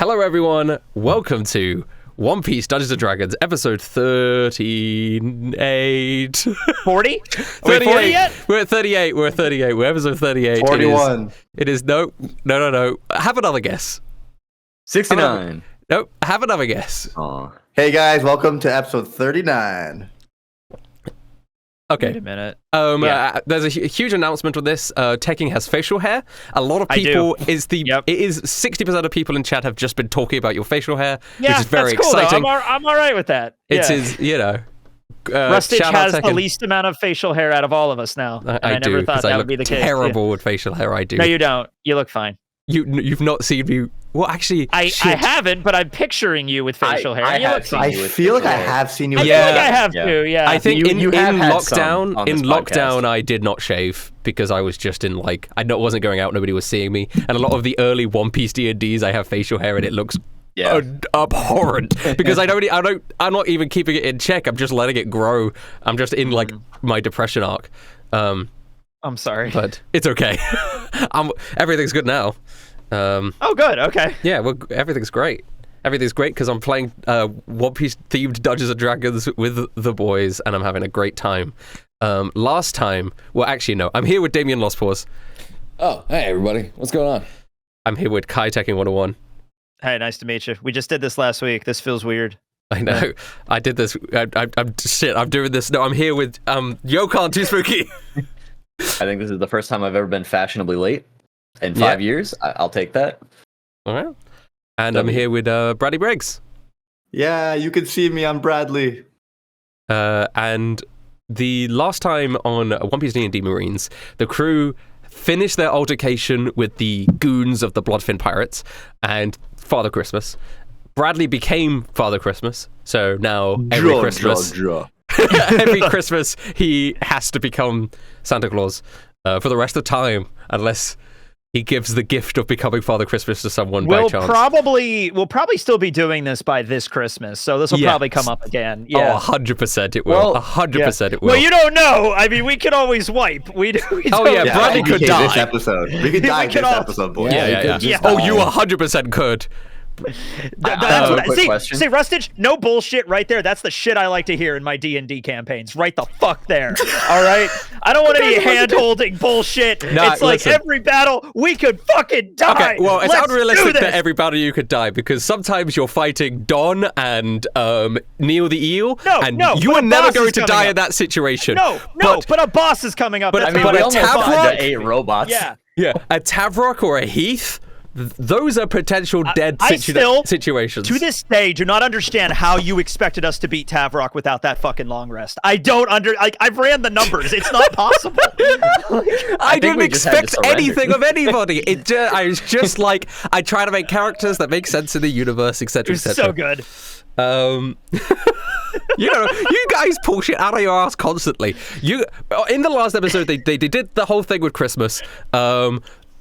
Hello, everyone. Welcome to One Piece Dungeons & Dragons, episode 38. 40? 38. 40 yet? We're at 38. We're episode 38. 41. It is no. Have another guess. 69. Nope. Have another guess. Aw. Hey guys, welcome to episode 39. Okay. Wait a minute. There's a huge announcement on this. Tekking has facial hair. A lot of people it is 60% of people in chat have just been talking about your facial hair, which is very that's cool, exciting. I'm all right with that. It is, Rustic has the least amount of facial hair out of all of us now. I never do, thought that would be the case. Terrible with facial hair. I do. No, you don't. You look fine. You've not seen me. Well, actually, I haven't, but I'm picturing you with facial hair. I feel like I have seen you. I feel like I have too. Yeah. I think in lockdown, podcast. I did not shave because I was just in wasn't going out. Nobody was seeing me, and a lot of the early One Piece D&Ds, I have facial hair, and it looks abhorrent because I'm not even keeping it in check. I'm just letting it grow. I'm just in my depression arc. I'm sorry, but it's okay. Everything's good now. Good. Okay. Yeah, everything's great. Everything's great because I'm playing One Piece themed Dungeons and Dragons with the boys, and I'm having a great time. Last time, I'm here with Damien Lost Paws. Oh, hey everybody, what's going on? I'm here with Kai Tekking101. Hey, nice to meet you. We just did this last week. This feels weird. I know. I did this. I'm doing this. No, I'm here with Yokon 2Spooky. I think this is the first time I've ever been fashionably late in 5 years. I'll take that. All right. And I'm here with Bradley Briggs. Yeah, you can see me. I'm Bradley. And the last time on One Piece D&D Marines, the crew finished their altercation with the goons of the Bloodfin Pirates and Father Christmas. Bradley became Father Christmas, so now every Christmas... every Christmas, he has to become Santa Claus for the rest of time, unless he gives the gift of becoming Father Christmas to someone by chance. We'll probably still be doing this by this Christmas, so this will probably come up again. Yeah. Oh, 100% it will. 100% it will. Well, you don't know. I mean, we could always wipe. Bradley could die. This episode. We could die this episode, boys. Yeah. Oh, you 100% could. See, Rustage, no bullshit right there. That's the shit I like to hear in my D&D campaigns. Right the fuck there. All right? I don't want any hand-holding bullshit. It's like every battle, we could fucking die. Okay, well, it's unrealistic that every battle you could die because sometimes you're fighting Don and Neil the Eel, you are never going to die in that situation. But a boss is coming up. But a Tavrok, 8 robots. Yeah, a Tavrok or a Heath. Those are potential dead situations. To this day, do not understand how you expected us to beat Tavrok without that fucking long rest. I don't I've ran the numbers. It's not possible. I didn't expect anything of anybody. I was just I try to make characters that make sense in the universe, etc., etc. So good. You guys pull shit out of your ass constantly. In the last episode, they did the whole thing with Christmas.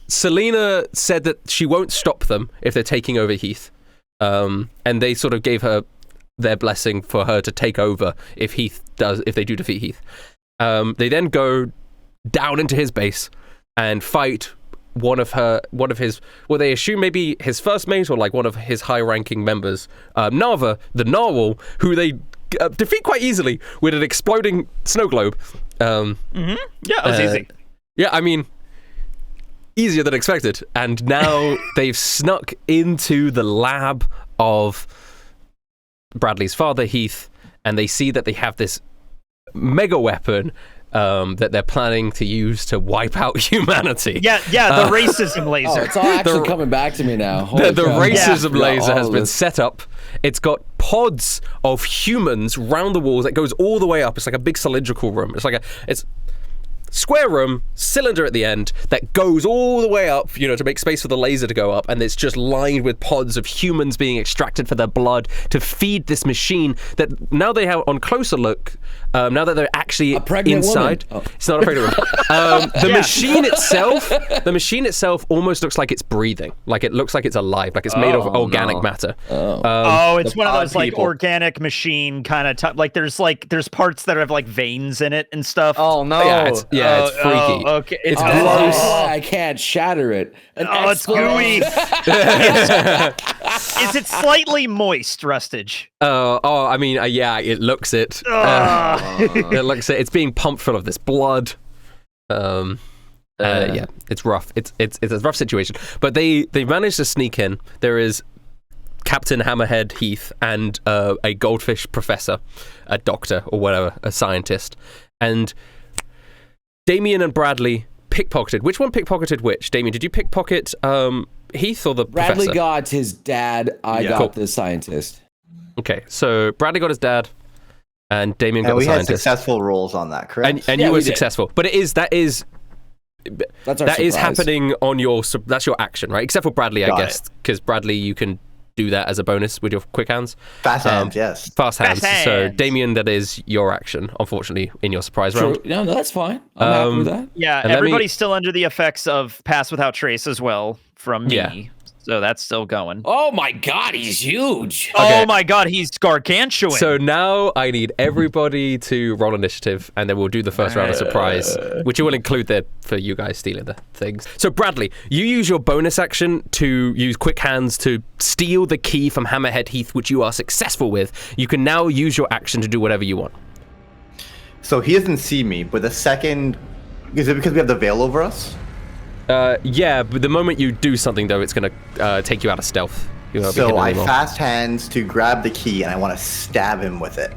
Selena said that she won't stop them if they're taking over Heath, and they sort of gave her their blessing for her to take over if they do defeat Heath. They then go down into his base and fight one of his, well, they assume maybe his first mate or one of his high-ranking members, Nava, the Narwhal, who they defeat quite easily with an exploding snow globe. Yeah, that was easy. Yeah, I mean, easier than expected. And now they've snuck into the lab of Bradley's father, Heath, and they see that they have this mega weapon that they're planning to use to wipe out humanity. Yeah, the racism laser. Oh, it's all actually coming back to me now. The racism laser has been set up. It's got pods of humans round the walls that goes all the way up. It's like a big cylindrical room. It's square room, cylinder at the end that goes all the way up, to make space for the laser to go up, and it's just lined with pods of humans being extracted for their blood to feed this machine that now they have on closer look, now that they're actually inside. It's not a pregnant woman. The machine itself almost looks like it's breathing. It looks like it's alive, like it's made of organic matter. It's one of those organic machine kind of there's parts that have veins in it and stuff. Oh no. Yeah, it's freaky. Okay. It's gross. I can't shatter it. It's gooey. Is it slightly moist, Rustage? I mean, yeah, it looks it. It looks it. It's being pumped full of this blood. Yeah, it's rough. It's a rough situation. But they managed to sneak in. There is Captain Hammerhead Heath and a goldfish professor, a doctor or whatever, a scientist, and Damien and Bradley pickpocketed. Which one pickpocketed which? Damien, did you pickpocket Heath or the Bradley professor? got his dad. I got the scientist. Okay, so Bradley got his dad, and Damien got the we scientist. had successful rolls on that, correct? And you were successful, but that is happening on your. That's your action, right? Except for Bradley, I guess, because Bradley, you can do that as a bonus with your quick hands. Fast hands, yes. Fast hands. So Damien, that is your action, unfortunately, in your surprise round. No, that's fine. I'm happy with that. Yeah, And everybody's still under the effects of Pass Without Trace as well from me. Yeah. So that's still going. Oh my God, he's huge. Okay. Oh my God, he's gargantuan. So now I need everybody to roll initiative, and then we'll do the first round of surprise, which will include for you guys stealing the things. So Bradley, you use your bonus action to use quick hands to steal the key from Hammerhead Heath, which you are successful with. You can now use your action to do whatever you want. So he doesn't see me, but the second... Is it because we have the veil over us? Yeah, but the moment you do something, though, it's going to take you out of stealth. So I fast hands to grab the key, and I want to stab him with it.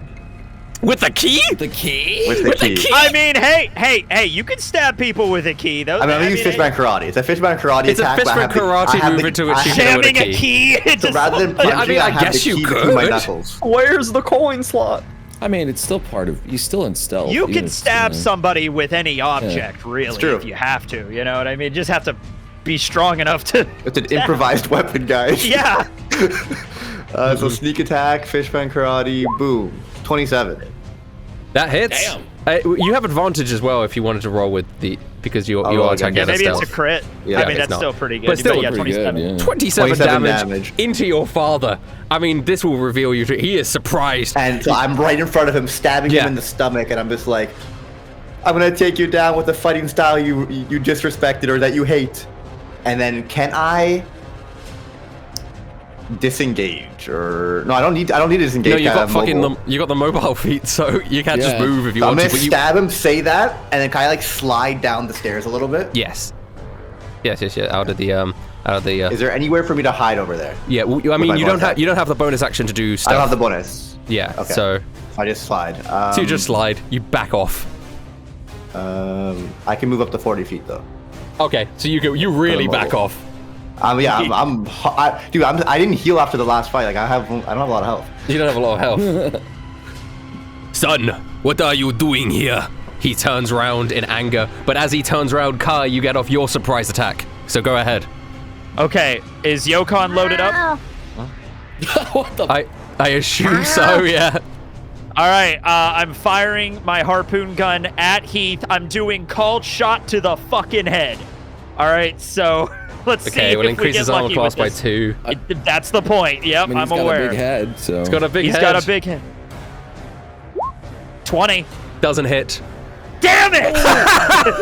With the key? The key? With the key. I mean, hey, you can stab people with a key, though. I'm going to use Fishman Karate. It's a Fishman Karate it's attack. It's a Fishman Karate move into which you can with a key. So rather than punching, I have the key between my knuckles. Where's the coin slot? I mean, it's still part of... He's still in stealth. You can stab somebody with any object, really, it's true. if you have to. You know what I mean? Just have to be strong enough to... It's an improvised weapon, guys. Yeah. So sneak attack, Fishman Karate, boom. 27. That hits. Damn. You have advantage as well if you wanted to roll with the... Because you are attacking at Maybe stealth. it's a crit. Yeah, I mean, it's that's still pretty good. But still yeah, pretty 27. good, yeah. 27 damage, damage into your father. I mean, this will reveal you. He is surprised. And so I'm right in front of him, stabbing him in the stomach, and I'm just like, I'm going to take you down with the fighting style you disrespected or that you hate. And then can I disengage or no? I don't need to disengage. No, you got you got the mobile feet, so you can't just move if you want to. I'm gonna stab him, say that, and then can I like slide down the stairs a little bit? Yes. Out of the Is there anywhere for me to hide over there? Yeah, well, I mean, you don't have the bonus action to do stuff. I don't have the bonus. Yeah. Okay. So I just slide. so you just slide. You back off. I can move up to 40 feet though. Okay, so you really back off. Yeah, dude, I didn't heal after the last fight. Like I don't have a lot of health. You don't have a lot of health. Son, what are you doing here? He turns around in anger, but as he turns around, Kai, you get off your surprise attack. So go ahead. Okay, is Yokon loaded up? What the? I assume so. Yeah. All right, I'm firing my harpoon gun at Heath. I'm doing called shot to the fucking head. All right, so let's see if we increase get his armor lucky class with by this. 2. That's the point. Yep, I mean, I'm he's aware. got a big head, so... He's got a big head. He's got a big head. 20. Doesn't hit. Damn it!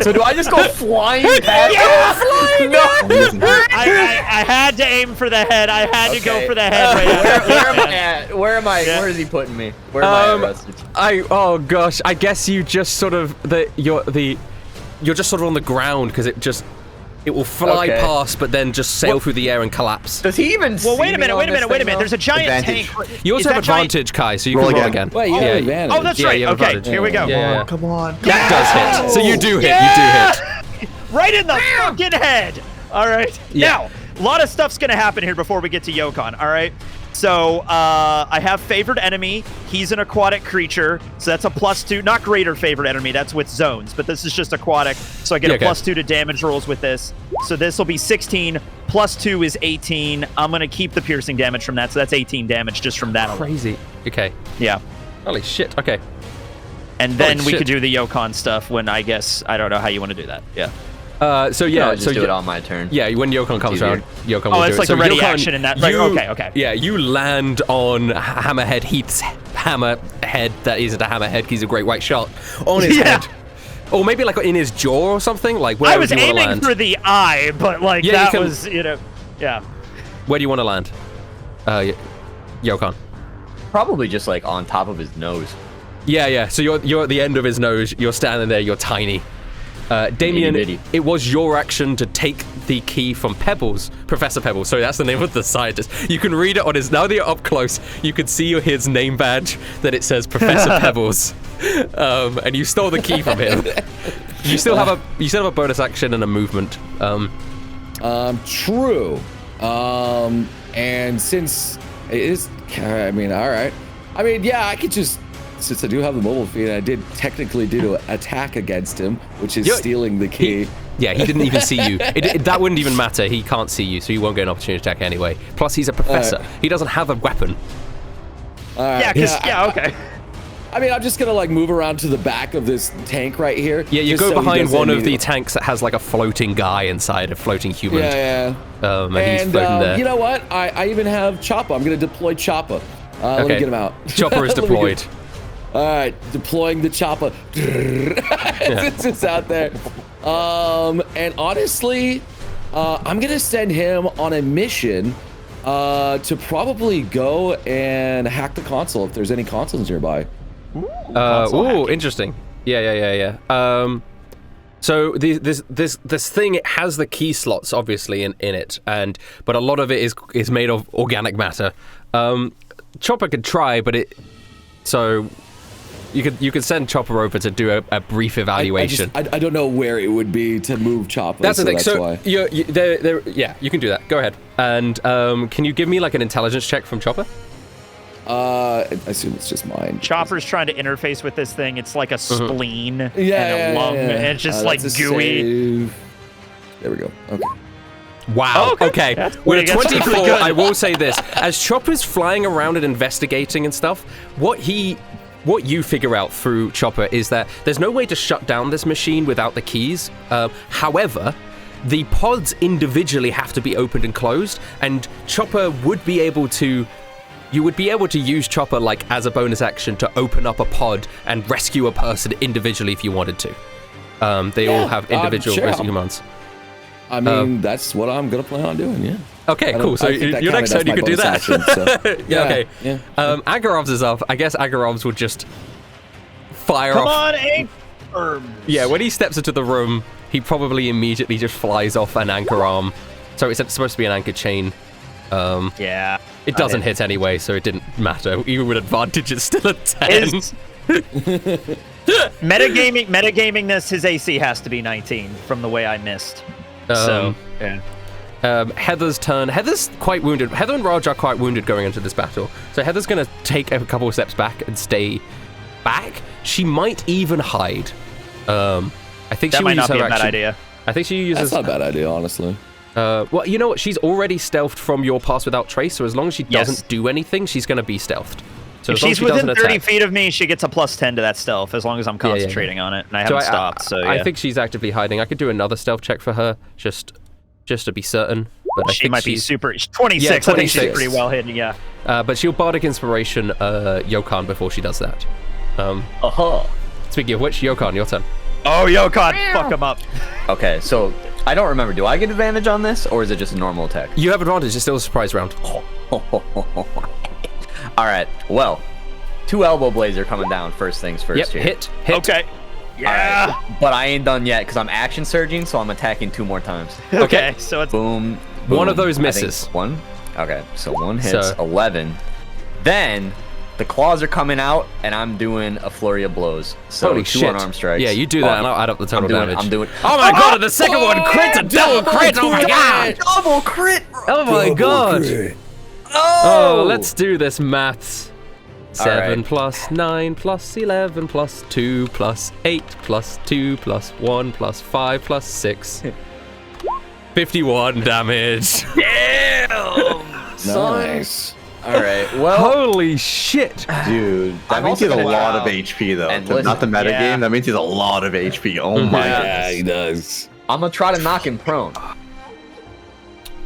So do I just go flying past? Yeah, flying! No! I had to aim for the head. I had to go for the head. Where am I at? Where am I? Yeah. Where is he putting me? Where am I arrested? Oh gosh, I guess you just sort of you're just sort of on the ground because it will fly past, but then just sail through the air and collapse. Does he even? Well, wait a minute. There's a giant tank. You also have advantage, Kai, so you can roll again. Wait, you have advantage. Oh, that's right. you have Okay, advantage. here we go. Yeah. Come on. That does hit. So you do hit. Yeah! You do hit. Right in the fucking head. All right. Yeah. Now, a lot of stuff's gonna happen here before we get to Yokon. All right. So I have favored enemy. He's an aquatic creature, so that's a +2. Not greater favored enemy. That's with zones, but this is just aquatic. So I get a +2 to damage rolls with this. So this will be 16. +2 is 18. I'm gonna keep the piercing damage from that, so that's 18 damage just from that. Crazy. Okay. Yeah. Holy shit. Okay. And then Holy we shit. could do the Yokon stuff when I don't know how you want to do that. Yeah. So yeah. I'll just do it on my turn. Yeah, when Yokon comes around, Yokon will Oh, do it's it. like So a ready Yokon, action in that. Like, okay. Yeah, you land on Hammerhead Heath's hammerhead. That isn't a hammerhead. He's a great white shark on his head. Or maybe like in his jaw or something. Like where I was do you want to aiming land? for the eye, but like Yeah, that was, yeah. Where do you want to land? Yokon. Probably just like on top of his nose. Yeah. So you're at the end of his nose. You're standing there. You're tiny. Damien, it was your action to take the key from Pebbles, Professor Pebbles. Sorry, that's the name of the scientist. You can read it on his. Now that you're up close, you can see his name badge that it says Professor Pebbles, and you stole the key from him. You still have a bonus action and a movement. True. And since it is, I mean, all right. I mean, yeah, I could just. Since I do have the mobile feed, I did technically do an attack against him, which is stealing the key. He didn't even see you. That wouldn't even matter. He can't see you, so you won't get an opportunity attack anyway. Plus, he's a professor. He doesn't have a weapon. Okay. I mean, I'm just gonna like move around to the back of this tank right here. Yeah, you go behind one of the tanks that has like a floating guy inside, a floating human. Yeah. And he's floating there. You know what? I even have Choppa. I'm gonna deploy Choppa. Let me get him out. Chopper is deployed. All right, deploying the Choppa. It's just out there. And honestly, I'm gonna send him on a mission to probably go and hack the console if there's any consoles nearby. Ooh, interesting. Yeah. So this thing, it has the key slots obviously in it, but a lot of it is made of organic matter. Chopper could try, but you could send Chopper over to do a brief evaluation. I don't know where it would be to move Chopper. That's the thing. That's why. You can do that. Go ahead. And can you give me like an intelligence check from Chopper? I assume it's just mine. Chopper's trying to interface with this thing. It's like a spleen and a lung, and it's just like gooey. Save. There we go. Okay. Wow. Okay. With a 24, I will say this: as Chopper's flying around and investigating and stuff, what you figure out through Chopper is that there's no way to shut down this machine without the keys. However, the pods individually have to be opened and closed, and Chopper would be able to. You would be able to use Chopper like as a bonus action to open up a pod and rescue a person individually if you wanted to. They all have individual rescue commands. I mean, that's what I'm gonna plan on doing. Yeah. Okay, cool. So your next turn you could do that. Action, so. Okay. Yeah. Agarov's is up. I guess Agarov's would just fire off. Come on, Anchor! Yeah, when he steps into the room, he probably immediately just flies off an anchor arm. So it's supposed to be an anchor chain. Yeah. It doesn't hit anyway, so it didn't matter. Even with advantage, it's still a 10. Metagaming this, his AC has to be 19 from the way I missed. Heather's turn. Heather's quite wounded. Heather and Raj are quite wounded going into this battle. So Heather's going to take a couple of steps back and stay back. She might even hide. I think that she might not be a action. bad idea. I think she uses... That's not a bad idea, honestly. Well, you know what? She's already stealthed from your pass without trace, so as long as she doesn't do anything, she's going to be stealthed. So if she's within 30 feet of me, she gets a +10 to that stealth, as long as I'm concentrating on it, and I haven't stopped. I think she's actively hiding. I could do another stealth check for her, just to be certain. But she might be super... 26, yeah, 26. I think she's pretty well hidden, yeah. But she'll Bardic Inspiration Yokon before she does that. Speaking of which, Yokon, your turn. Oh, Yokon, fuck him up. Okay, so... I don't remember. Do I get advantage on this, or is it just a normal attack? You have advantage. It's still a surprise round. All right. Well, 2 elbow blades are coming down. First things first. Here. Hit. Okay. Yeah. Right. But I ain't done yet because I'm action surging, so I'm attacking 2 more times. Okay. So it's boom. One of those misses. One. Okay. So one hits. 11. Then the claws are coming out, and I'm doing a flurry of blows. So Holy 2 shit. unarmed strikes. Yeah, you do that, and I'll add up the total damage. I'm doing. Oh my god! The second one crit, a double crit! Oh my god! Double crit! Bro. Oh my god! Oh, let's do this maths. 7 plus 9 plus 11 plus 2 plus 8 plus 2 plus 1 plus 5 plus 6. 51 damage. Damn! Nice. All right. Well, holy shit, dude. That means he's a lot of HP though. Not the meta game. That means he's a lot of HP. Oh my god. Yeah, he does. I'm gonna try to knock him prone.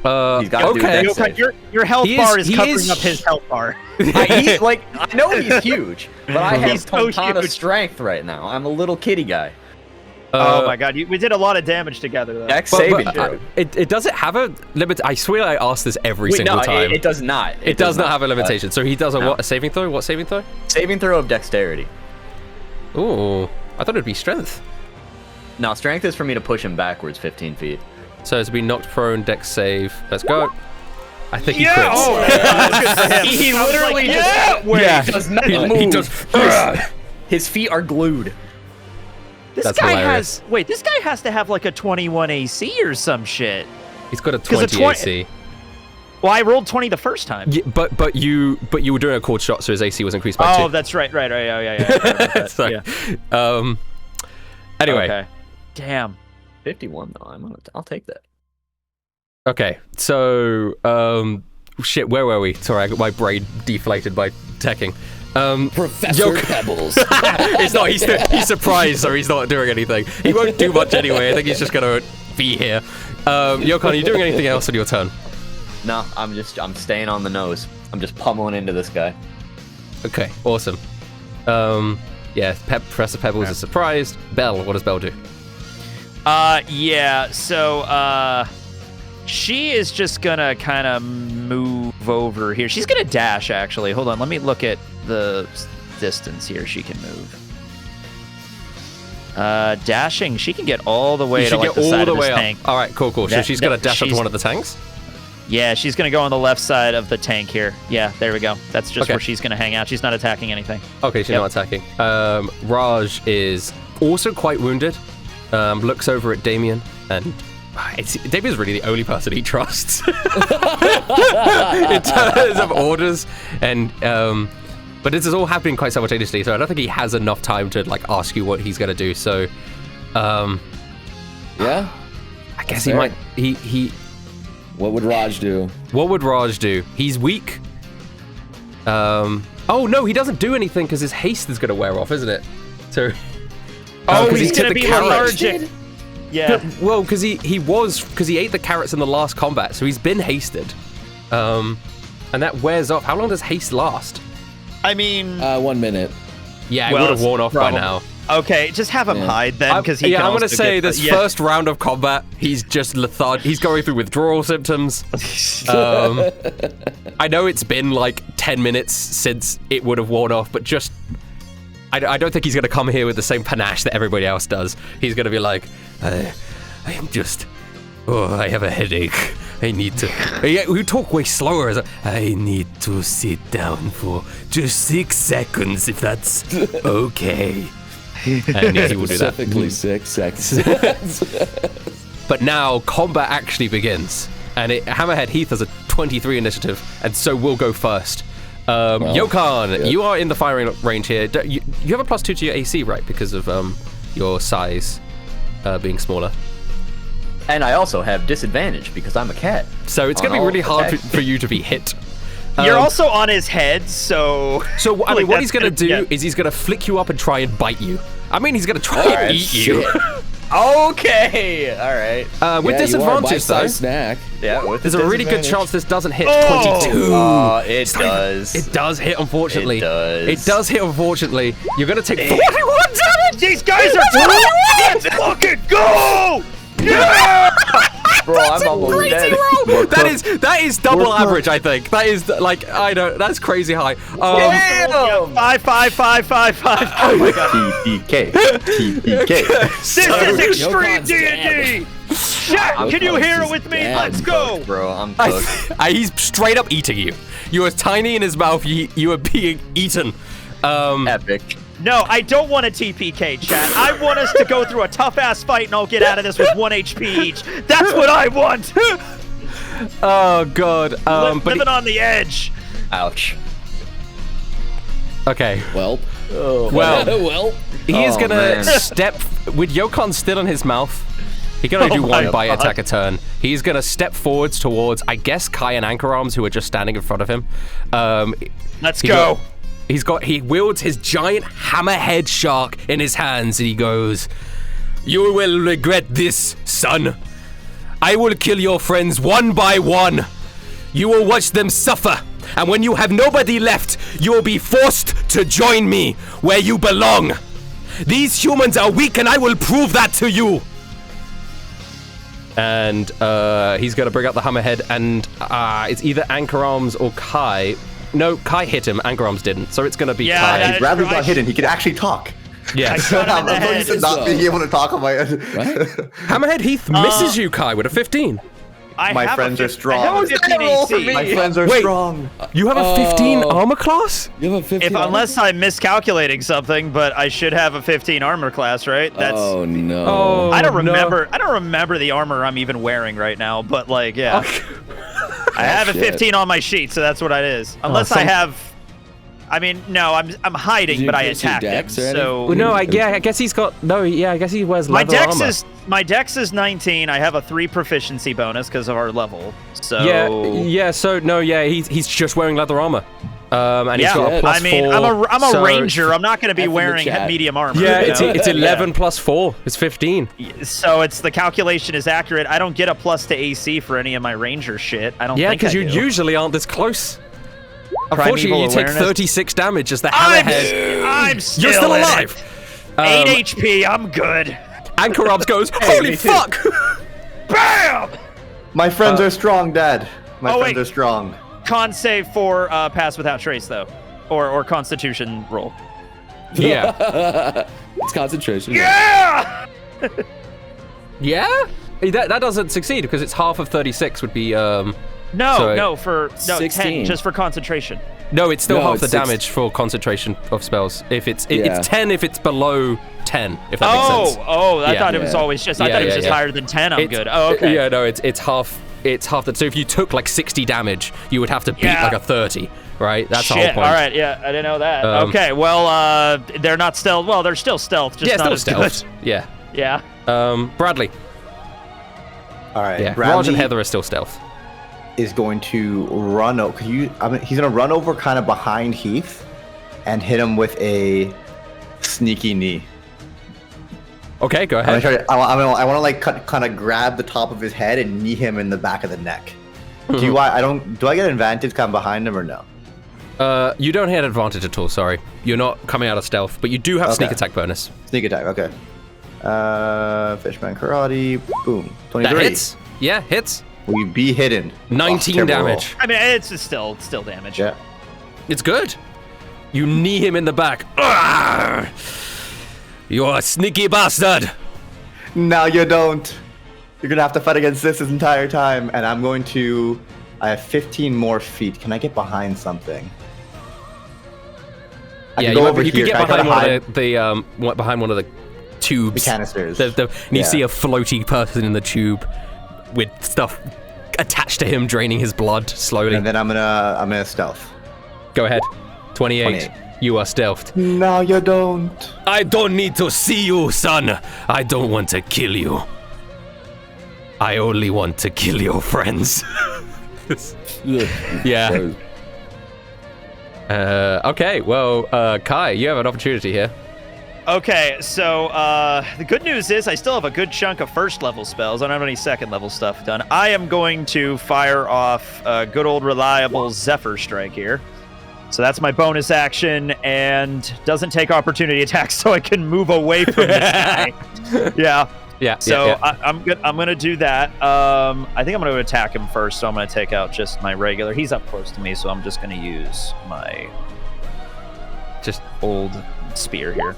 He's got okay. Your health bar is covering up his health bar. I know he's huge, but I have ton of strength right now. I'm a little kitty guy. Oh my god, we did a lot of damage together though. Dex saving throw. It does it have a limit? I swear I asked this every single time. It does not. It does not have a limitation. So he does a saving throw? What saving throw? Saving throw of dexterity. Ooh, I thought it'd be strength. No, strength is for me to push him backwards 15 feet. So to be knocked prone, dex save. Let's go. I think he crits. Oh, yeah, he literally does not move. He does. His feet are glued. This guy this guy has to have like a 21 AC or some shit. He's got a 20 AC. Well, I rolled 20 the first time. Yeah, but you were doing a cold shot, so his AC was increased by 2. Oh, that's right. Yeah. So, anyway. Okay. Damn. 51 though. I'll take that. Okay, so shit, where were we? Sorry, I got my brain deflated by teching. Professor Pebbles. It's not. He's surprised, so he's not doing anything. He won't do much anyway. I think he's just gonna be here. Yokon, are you doing anything else on your turn? No, I'm staying on the nose. I'm just pummeling into this guy. Okay, awesome. Yeah, Professor Pebbles is surprised. Belle, what does Belle do? Yeah. So, she is just gonna kind of move over here. She's gonna dash, actually. Hold on, let me look at the distance here she can move. Dashing, she can get all the way to like the side of this tank. All right, cool. So she's gonna dash up to one of the tanks? Yeah, she's gonna go on the left side of the tank here. Yeah, there we go. That's just where she's gonna hang out. She's not attacking anything. Okay, she's not attacking. Raj is also quite wounded. Looks over at Damien, and Damien's really the only person he trusts in terms of orders. And but this is all happening quite simultaneously, so I don't think he has enough time to like ask you what he's gonna do. So, yeah, I guess he might. He. What would Raj do? What would Raj do? He's weak. Oh no, he doesn't do anything because his haste is gonna wear off, isn't it? So. He's gonna be lethargic. Yeah. Well, because he ate the carrots in the last combat, so he's been hasted. And that wears off. How long does haste last? I mean, 1 minute. Yeah, it would have worn off by now. Okay, just have him hide then, because he. Yeah, can I'm gonna say get this first round of combat, he's just lethargic. He's going through withdrawal symptoms. I know it's been like 10 minutes since it would have worn off, but just. I don't think he's going to come here with the same panache that everybody else does. He's going to be like, I am just... Oh, I have a headache. I need to... We talk way slower. I need to sit down for just 6 seconds, if that's okay. And he will do that. Specifically 6 seconds. But now, combat actually begins. And Hammerhead Heath has a 23 initiative, and so we'll go first. Yokon, you are in the firing range here. You have a +2 to your AC, right? Because of your size being smaller. And I also have disadvantage because I'm a cat. So it's going to be really hard for you to be hit. You're also on his head, so... So, I mean, what he's going to do is he's going to flick you up and try and bite you. I mean, he's going to try and eat you. Okay, all right. With disadvantage, though. Snack. Yeah, there's a really good chance this doesn't hit 22. Oh, it does. It does hit, unfortunately. It does. It does hit, unfortunately. You're going to take 41 damage! These guys are 21! Let's fucking go! Yeah! Bro, I'm almost dead. That is double average, I think. That is like that's crazy high. Damn! 5, 5, 5, 5, 5. Oh my god. TPK. This is extreme D&D. Chat, can you hear it with me? Let's go. Bro, I'm cooked. He's straight up eating you. You are tiny in his mouth. You are being eaten. Epic. No, I don't want a TPK, chat. I want us to go through a tough-ass fight and I'll get out of this with 1 HP each. That's what I want! Oh, God. Living on the edge. Ouch. Okay. Well. He is going to step... With Yokon still in his mouth, he can only do one bite attack a turn. He's going to step forwards towards, I guess, Kai and Anchor Arms, who are just standing in front of him. Let's go. He wields his giant hammerhead shark in his hands, and he goes, "You will regret this, son. I will kill your friends one by one. You will watch them suffer, and when you have nobody left, you will be forced to join me where you belong. These humans are weak, and I will prove that to you. And he's going to bring up the Hammerhead, and it's either Anchor Arms or Kai. No, Kai hit him. Anchor Arms didn't. So it's going to be Kai. He's rather not hidden. He can actually talk. Yeah. I'm used to not being able to talk on my own. Hammerhead Heath misses you, Kai, with a 15. My friends are strong. I have a 15 AC. My friends are strong. You have a 15 armor class? You have a 15 Unless I'm miscalculating something, but I should have a 15 armor class, right? Oh no. Oh, I don't remember. I don't remember the armor I'm even wearing right now, but like, yeah. I have a 15 on my sheet, so that's what it is. Unless I have. I mean, no, I'm hiding, but I attacked him. So well, no, I guess he's got no. Yeah, I guess he wears leather armor. My dex is 19. I have a 3 proficiency bonus because of our level. So yeah. So no, yeah, he's just wearing leather armor. And he's got a plus 4. I mean, I'm a ranger. I'm not going to be wearing medium armor. Yeah, it's 11 plus 4. It's 15. So the calculation is accurate. I don't get a plus to AC for any of my ranger shit. I don't. Yeah, because you usually aren't this close. Unfortunately, you take 36 damage as the Hammerhead. I'm still You're still alive. 8 HP. I'm good. Anchor Arms goes, holy fuck! Bam! My friends are strong, Dad. My friends are strong. Con save for pass without trace, though. Or Constitution roll. Yeah. It's concentration. Yeah! Yeah? That doesn't succeed because it's half of 36 would be No, 16. 10, just for concentration. No, it's still half the damage for concentration of spells. If it's 10 if it's below 10, if that makes sense. I thought it was always just I thought it was just higher than 10. I'm good. Oh, okay. Yeah, no, it's half that. So if you took like 60 damage, you would have to beat like a 30, right? That's the whole point. All right, yeah, I didn't know that. Okay, well, they're not stealth. Well, they're still stealth, just not still as stealth. good. Yeah. Yeah. Bradley. All right. Yeah. Bradley Raj and Heather are still stealth. Is going to run over. He's gonna run over kind of behind Heath, and hit him with a sneaky knee. Okay, go ahead. I want to like kind of grab the top of his head and knee him in the back of the neck. Do I get advantage kind of behind him or no? You don't have advantage at all. Sorry, you're not coming out of stealth, but you do have sneak attack bonus. Sneak attack. Okay. Fishman karate. Boom. 23. That hits. Yeah, hits. We be hidden. 19 damage. I mean, it's still damage. Yeah. It's good. You knee him in the back. Arrgh! You're a sneaky bastard. No, you don't. You're gonna have to fight against this entire time, and I'm going to. I have 15 more feet. Can I get behind something? You can get behind one of the tubes. The canisters. And you see a floaty person in the tube with stuff attached to him, draining his blood slowly. And then I'm gonna stealth. Go ahead. 28. You are stealthed. No, you don't. I don't need to see you, son. I don't want to kill you. I only want to kill your friends. Yeah. Okay, well, Kai, you have an opportunity here. Okay, so the good news is I still have a good chunk of first level spells. I don't have any second level stuff done. I am going to fire off good old reliable Zephyr Strike here. So that's my bonus action and doesn't take opportunity attacks, so I can move away from this guy. Yeah. So I'm gonna do that. I think I'm gonna attack him first, so I'm gonna take out just my regular. He's up close to me, so I'm just gonna use my just old spear here.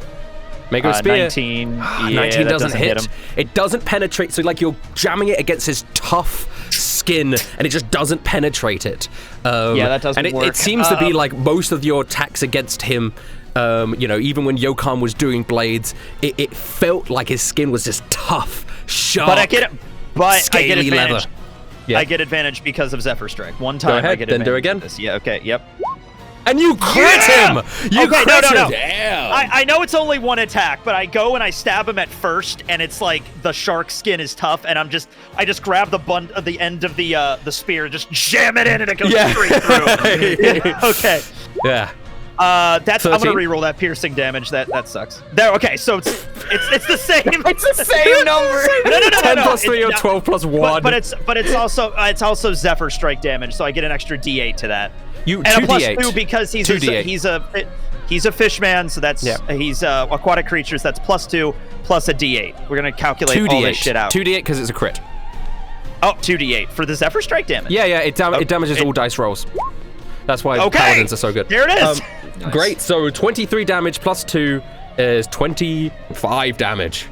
Make him a spear. 19. Yeah, 19 doesn't hit him. It doesn't penetrate. So like you're jamming it against his tough skin, and it just doesn't penetrate it. Yeah, that doesn't work. It seems to be like most of your attacks against him. Even when Yokan was doing blades, it felt like his skin was just tough, sharp. But I get advantage. Leather. Yeah. I get advantage because of Zephyr Strike. One time. Go ahead, I get then advantage. Do it again. This. Yeah. Okay. Yep. And you crit him! You crit him! No. Damn. I know it's only one attack, but I go and I stab him at first, and it's like the shark skin is tough, and I just grab the end of the spear, just jam it in, and it goes straight through. Okay. Yeah. I'm gonna reroll that piercing damage. That sucks. There. Okay, so it's the same. It's the same number. No. 10 plus 3 or 12 plus 1. But it's also Zephyr Strike damage, so I get an extra D8 to that. You and a 2d8. +2 because he's 2d8. he's a fish man, so that's he's aquatic creatures. That's +2 plus a d8. We're gonna calculate 2d8. all this shit out. 2d8 because it's a crit. Oh, 2d8 for the Zephyr Strike damage. Yeah, it damages all dice rolls. That's why paladins are so good. There it is. Nice. Great. So 23 damage plus 2 is 25 damage.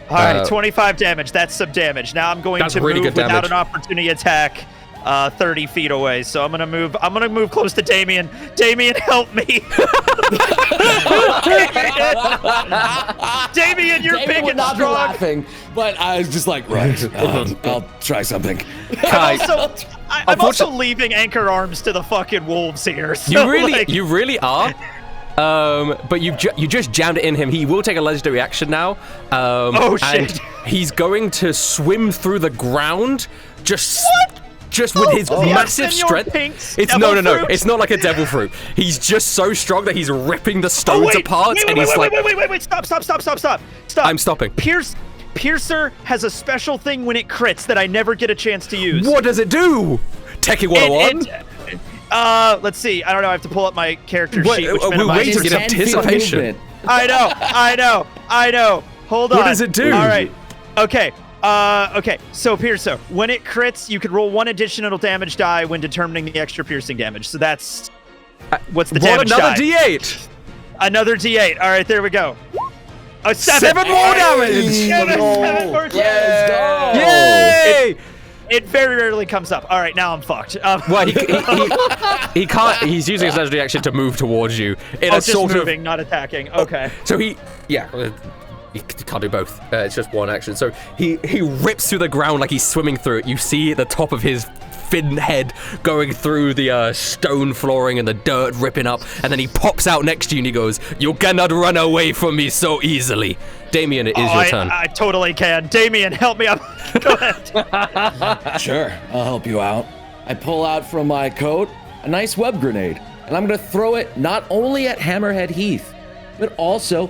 All right, 25 damage. That's some damage. Now I'm going to really move good without damage. an opportunity attack 30 feet away. So I'm gonna move close to Damien. Damien, help me. Damien, you're Damien big would and not be strong. laughing, but I was just like, right, I'll try something. I'm also leaving anchor arms to the fucking wolves here. So You really are. But you just jammed it in him. He will take a legendary action now. Oh shit! And he's going to swim through the ground. Just with his massive strength. It's no. It's not like a devil fruit. He's just so strong that he's ripping the stones apart. Wait! Stop! I'm stopping. Piercer has a special thing when it crits that I never get a chance to use. What does it do? Tekking101? Let's see. I don't know. I have to pull up my character sheet. Which we're waiting in anticipation. I know. Hold on. What does it do? All right. Okay. So Piercer, when it crits, you can roll 1 additional damage die when determining the extra piercing damage. So that's what's the damage die? Another D8. Another D8. All right, there we go. 7. 7 more damage. 7 more damage. Let's go. Yay! It very rarely comes up. All right, now I'm fucked. Well, he can't. He's using his legendary action to move towards you. Just moving, not attacking. Okay. So he can't do both. It's just one action. So he rips through the ground like he's swimming through it. You see the top of his thin head going through the stone flooring and the dirt ripping up, and then he pops out next to you and he goes, "You cannot run away from me so easily." Damien, it is your turn. I totally can. Damien, help me up. Go ahead. Sure, I'll help you out. I pull out from my coat a nice web grenade, and I'm gonna throw it not only at Hammerhead Heath, but also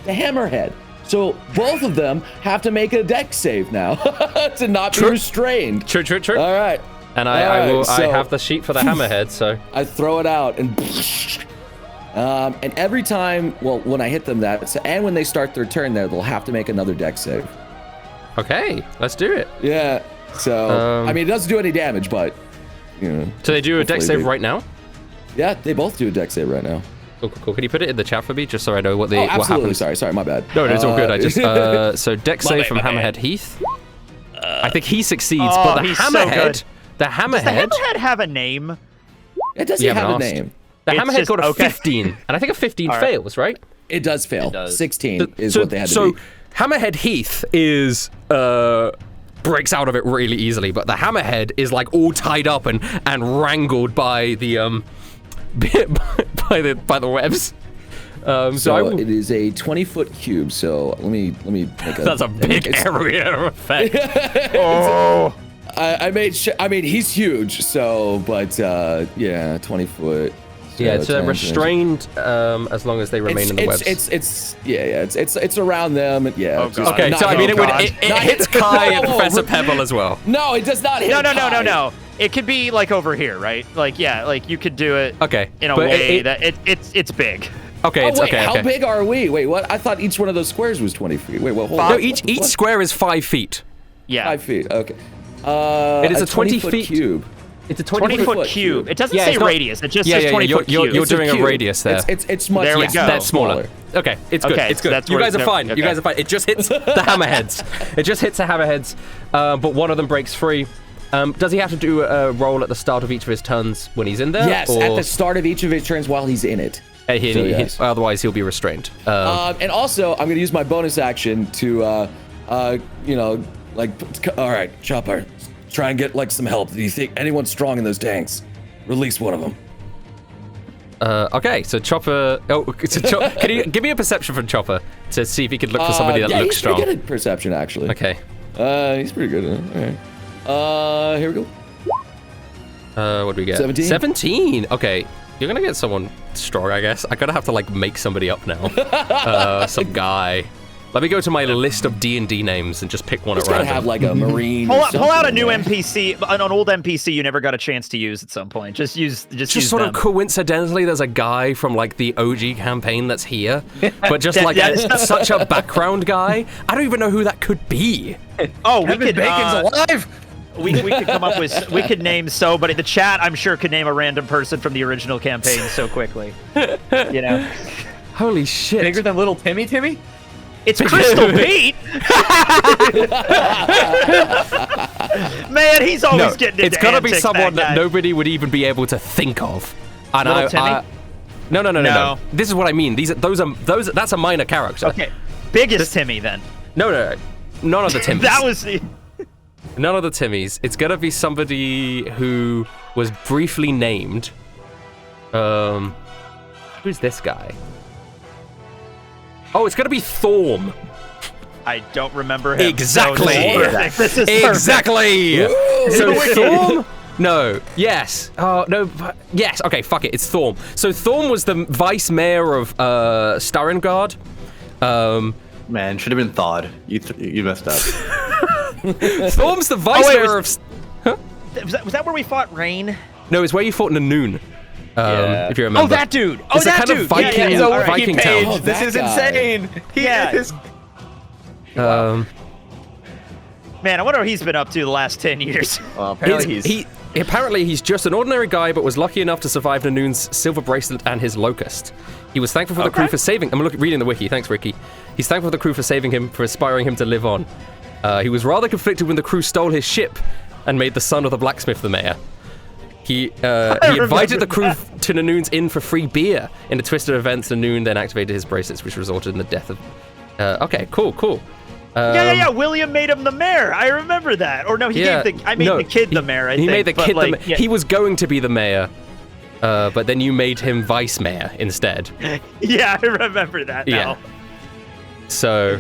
to Hammerhead. So both of them have to make a dex save now to not be restrained. True. All right. And I have the sheet for the Hammerhead, so I throw it out and every time, when I hit them and when they start their turn there, they'll have to make another dex save. Okay, let's do it. Yeah. So I mean, it doesn't do any damage, but So they do a dex save right now? Yeah, they both do a dex save right now. Cool. Can you put it in the chat for me, just so I know what absolutely. happens? Sorry, my bad. No, it's all good. I just so dex save from Hammerhead Heath. I think he succeeds, but the Hammerhead. The Hammerhead. Does the Hammerhead have a name? It doesn't have a name. The Hammerhead got a 15, and I think a 15 fails, right? It does fail. 16 is so, what they had to so be. Hammerhead Heath is breaks out of it really easily, but the Hammerhead is like all tied up and wrangled by the by the webs. So it is a 20-foot cube. So let me make a. That's a big area effect. Oh. I mean, he's huge. So, but yeah, 20 foot. So yeah, it's restrained as long as they remain in the webs. It's around them. Yeah. Oh, God. Okay, so I mean, it hits Kai and Professor Pebble as well. No, it does not hit. No. It could be like over here, right? Like like you could do it. Okay. In a way that it's big. Okay, it's okay. How big are we? Wait, what? I thought each one of those squares was 20 feet. Wait, well, hold on. No, each square is 5 feet. Yeah. 5 feet. Okay. It is a 20 feet cube. It's a 20-foot cube. It doesn't say radius. It just says 20-foot cube. You're doing a radius there. It's much. There we go. That's smaller. Okay, it's good. It's good. You guys are fine. You guys are fine. It just hits the Hammerheads. But one of them breaks free. Does he have to do a roll at the start of each of his turns when he's in there? Yes, at the start of each of his turns while he's in it. Otherwise, he'll be restrained. And also, I'm going to use my bonus action to, all right, Chopper, try and get some help. Do you think anyone's strong in those tanks? Release one of them. Okay, so Chopper. Can you give me a perception from Chopper to see if he could look for somebody that looks strong? He's pretty good at perception, actually. Okay. He's pretty good at it. All right. Here we go. What do we get? 17. 17. Okay. You're gonna get someone strong, I guess. I'm gonna have to make somebody up now. Some guy. Let me go to my list of D&D names and just pick one at random. Have like a marine. Pull out a new NPC, an old NPC you never got a chance to use at some point. Just use sort them. of coincidentally, there's a guy from like the OG campaign that's here, but just like such a background guy. I don't even know who that could be. Oh, Kevin Bacon's alive. We could come up with, we could name somebody. The chat, I'm sure, could name a random person from the original campaign so quickly. You know. Holy shit! Bigger than little Timmy? It's Crystal Pete. Man, he's always getting into it's gotta be antics, someone that guy. nobody would even be able to think of. And Little Timmy? No. This is what I mean. Those. That's a minor character. Okay, biggest Timmy then. No. None of the Timmys. That was the. None of the Timmys. It's gonna be somebody who was briefly named. Who's this guy? Oh, it's gonna be Thorm. I don't remember him. Exactly. This is Exactly. So Wiki. Thorm. No. Yes. Oh no. Yes. Okay. Fuck it. It's Thorm. So Thorm was the vice mayor of Starengard. Man, should have been Thawed. You messed up. Thorm's the vice mayor of. Huh? Was that where we fought Rain? No, it's where you fought Nanoon. Yeah. If you remember. Oh, that dude. Oh, It's a that kind of dude. Viking- Yeah. All right. Viking Page, town. Oh, this that is guy. insane. He is. Man, I wonder what he's been up to the last 10 years. Well, apparently Apparently he's just an ordinary guy, but was lucky enough to survive Nanoon's silver bracelet and his locust. He was thankful for the crew for saving. I'm reading the wiki. Thanks, Ricky. He's thankful for the crew for saving him, for inspiring him to live on. He was rather conflicted when the crew stole his ship and made the son of the blacksmith the mayor. He invited the crew to Nanoon's inn for free beer. In a twist of events, Nanoon then activated his bracelets, which resulted in the death of. Okay, cool. Yeah. William made him the mayor. I remember that. Or no, he gave the kid the mayor. I think. He made the but kid like, the mayor. He was going to be the mayor, but then you made him vice mayor instead. Yeah, I remember that now. Yeah. So,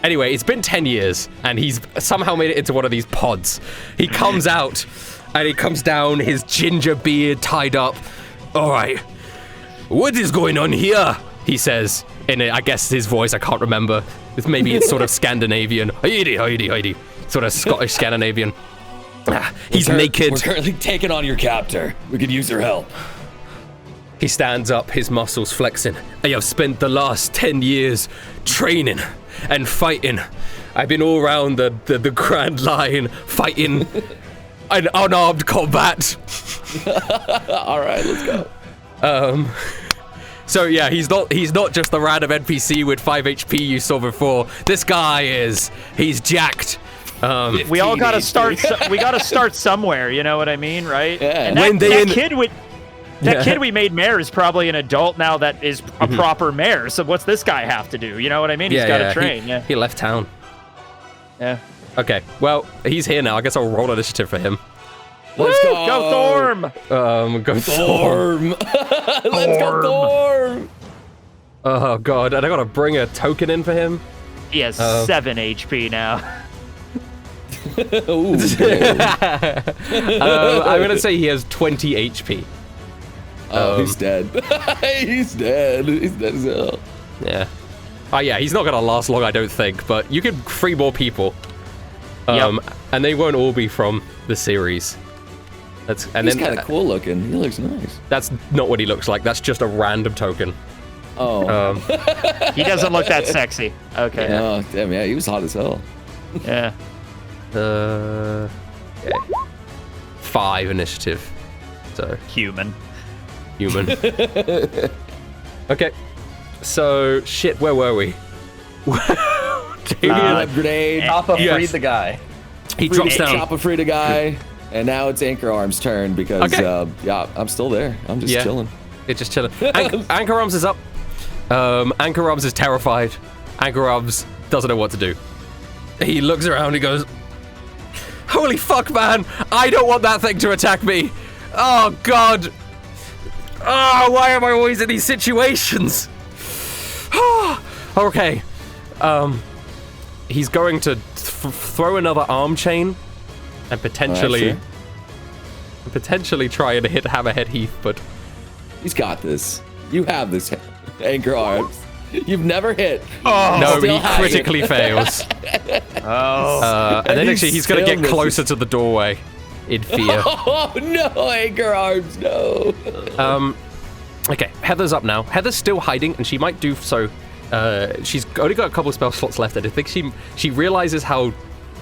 anyway, it's been 10 years, and he's somehow made it into one of these pods. He comes out, and he comes down, his ginger beard tied up. All right, what is going on here? He says, in I guess his voice, I can't remember. Maybe it's sort of Scandinavian. Heidi. Sort of Scottish Scandinavian. He's naked. We're currently taking on your captor. We could use your help. He stands up, his muscles flexing. I have spent the last 10 years training and fighting. I've been all around the Grand Line fighting an unarmed combat. All right, let's go. So yeah, he's not just the random NPC with 5 HP you saw before. This guy he's jacked. We all gotta start. We gotta start somewhere. You know what I mean, right? Yeah. And that kid we made mayor is probably an adult now that is a proper mayor. So what's this guy have to do? You know what I mean? He's got to train. He left town. Yeah. Okay. Well, he's here now. I guess I'll roll initiative for him. Let's go. Go Thorm. Go Thorm. Let's go Thorm. Oh god, and I gotta bring a token in for him. He has 7 HP now. Ooh, I'm gonna say he has 20 HP. he's dead. He's dead. He's dead as hell. Yeah. Oh yeah, he's not gonna last long, I don't think. But you can free more people. And they won't all be from the series. He's kind of cool looking. He looks nice. That's not what he looks like. That's just a random token. Oh. He doesn't look that sexy. Okay. Yeah. Oh, damn, yeah, he was hot as hell. Yeah. Okay. 5 initiative. So Human. Okay. So shit, where were we? Grenade. Papa Yes. freed the guy. He drops down. Chopper free the guy. And now it's Anchor Arm's turn because, yeah, I'm still there. I'm just chilling. It's just chilling. Anchor Arms is up. Anchor Arms is terrified. Anchor Arms doesn't know what to do. He looks around, he goes, holy fuck, man! I don't want that thing to attack me! Oh, God! Oh, why am I always in these situations? Okay. He's going to throw another arm chain and potentially try and hit Hammerhead Heath, but he's got this. You have this, Anchor Arms. You've never hit. Oh, No, Still he hiding. critically fails. And then actually he's going to get closer to the doorway in fear. Oh, no, anchor arms, no. Okay, Heather's up now. Heather's still hiding, and she might do so. She's only got a couple spell slots left, and I think she realizes how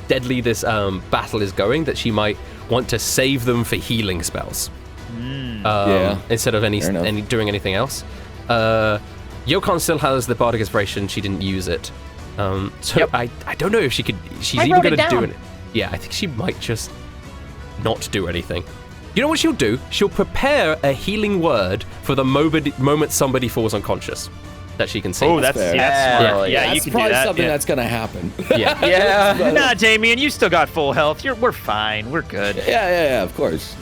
deadly this battle is going, that she might want to save them for healing spells. Instead of doing anything else. Yokon still has the Bardic Inspiration. She didn't use it. I don't know if she could. She's even going to do it. Yeah, I think she might just not do anything. You know what she'll do? She'll prepare a healing word for the moment somebody falls unconscious that she can see. Oh, that's fair. smart. Yeah, that's you can probably do that. something that's gonna happen. Yeah. Nah, Damien, you still got full health. We're fine. We're good. Yeah, of course.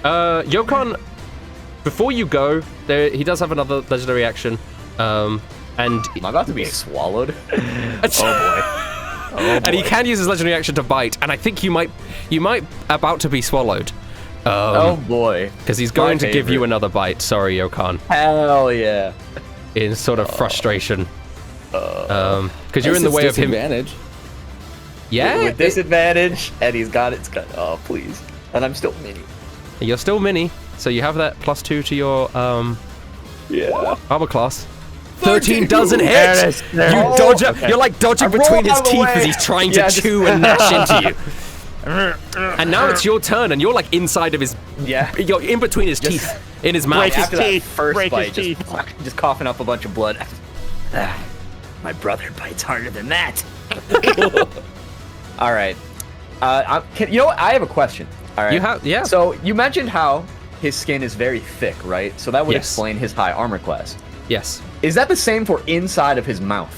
Yokon, before you go, he does have another legendary action. And Am I about to be swallowed? and he can use his legendary action to bite, and I think you might about to be swallowed. Oh boy. Because he's going to give you another bite. Sorry, Yokon. Hell yeah. In sort of frustration. Because you're in the way of him. Disadvantage. Yeah? With disadvantage, and he's got it. Oh, please. And I'm still mini. You're still mini, so you have that +2 to your armor class. 13 doesn't hit! You dodge it. You're like dodging between his teeth as he's trying to chew and gnash into you. And now it's your turn, and you're like inside of his. Yeah. You're in between his teeth, in his mouth. Break his After that teeth. first Break bite, his just coughing up a bunch of blood. My brother bites harder than that. All right. You know what? I have a question. All right. You have, yeah. So you mentioned how his skin is very thick, right? So that would Yes. explain his high armor class. Yes. Is that the same for inside of his mouth?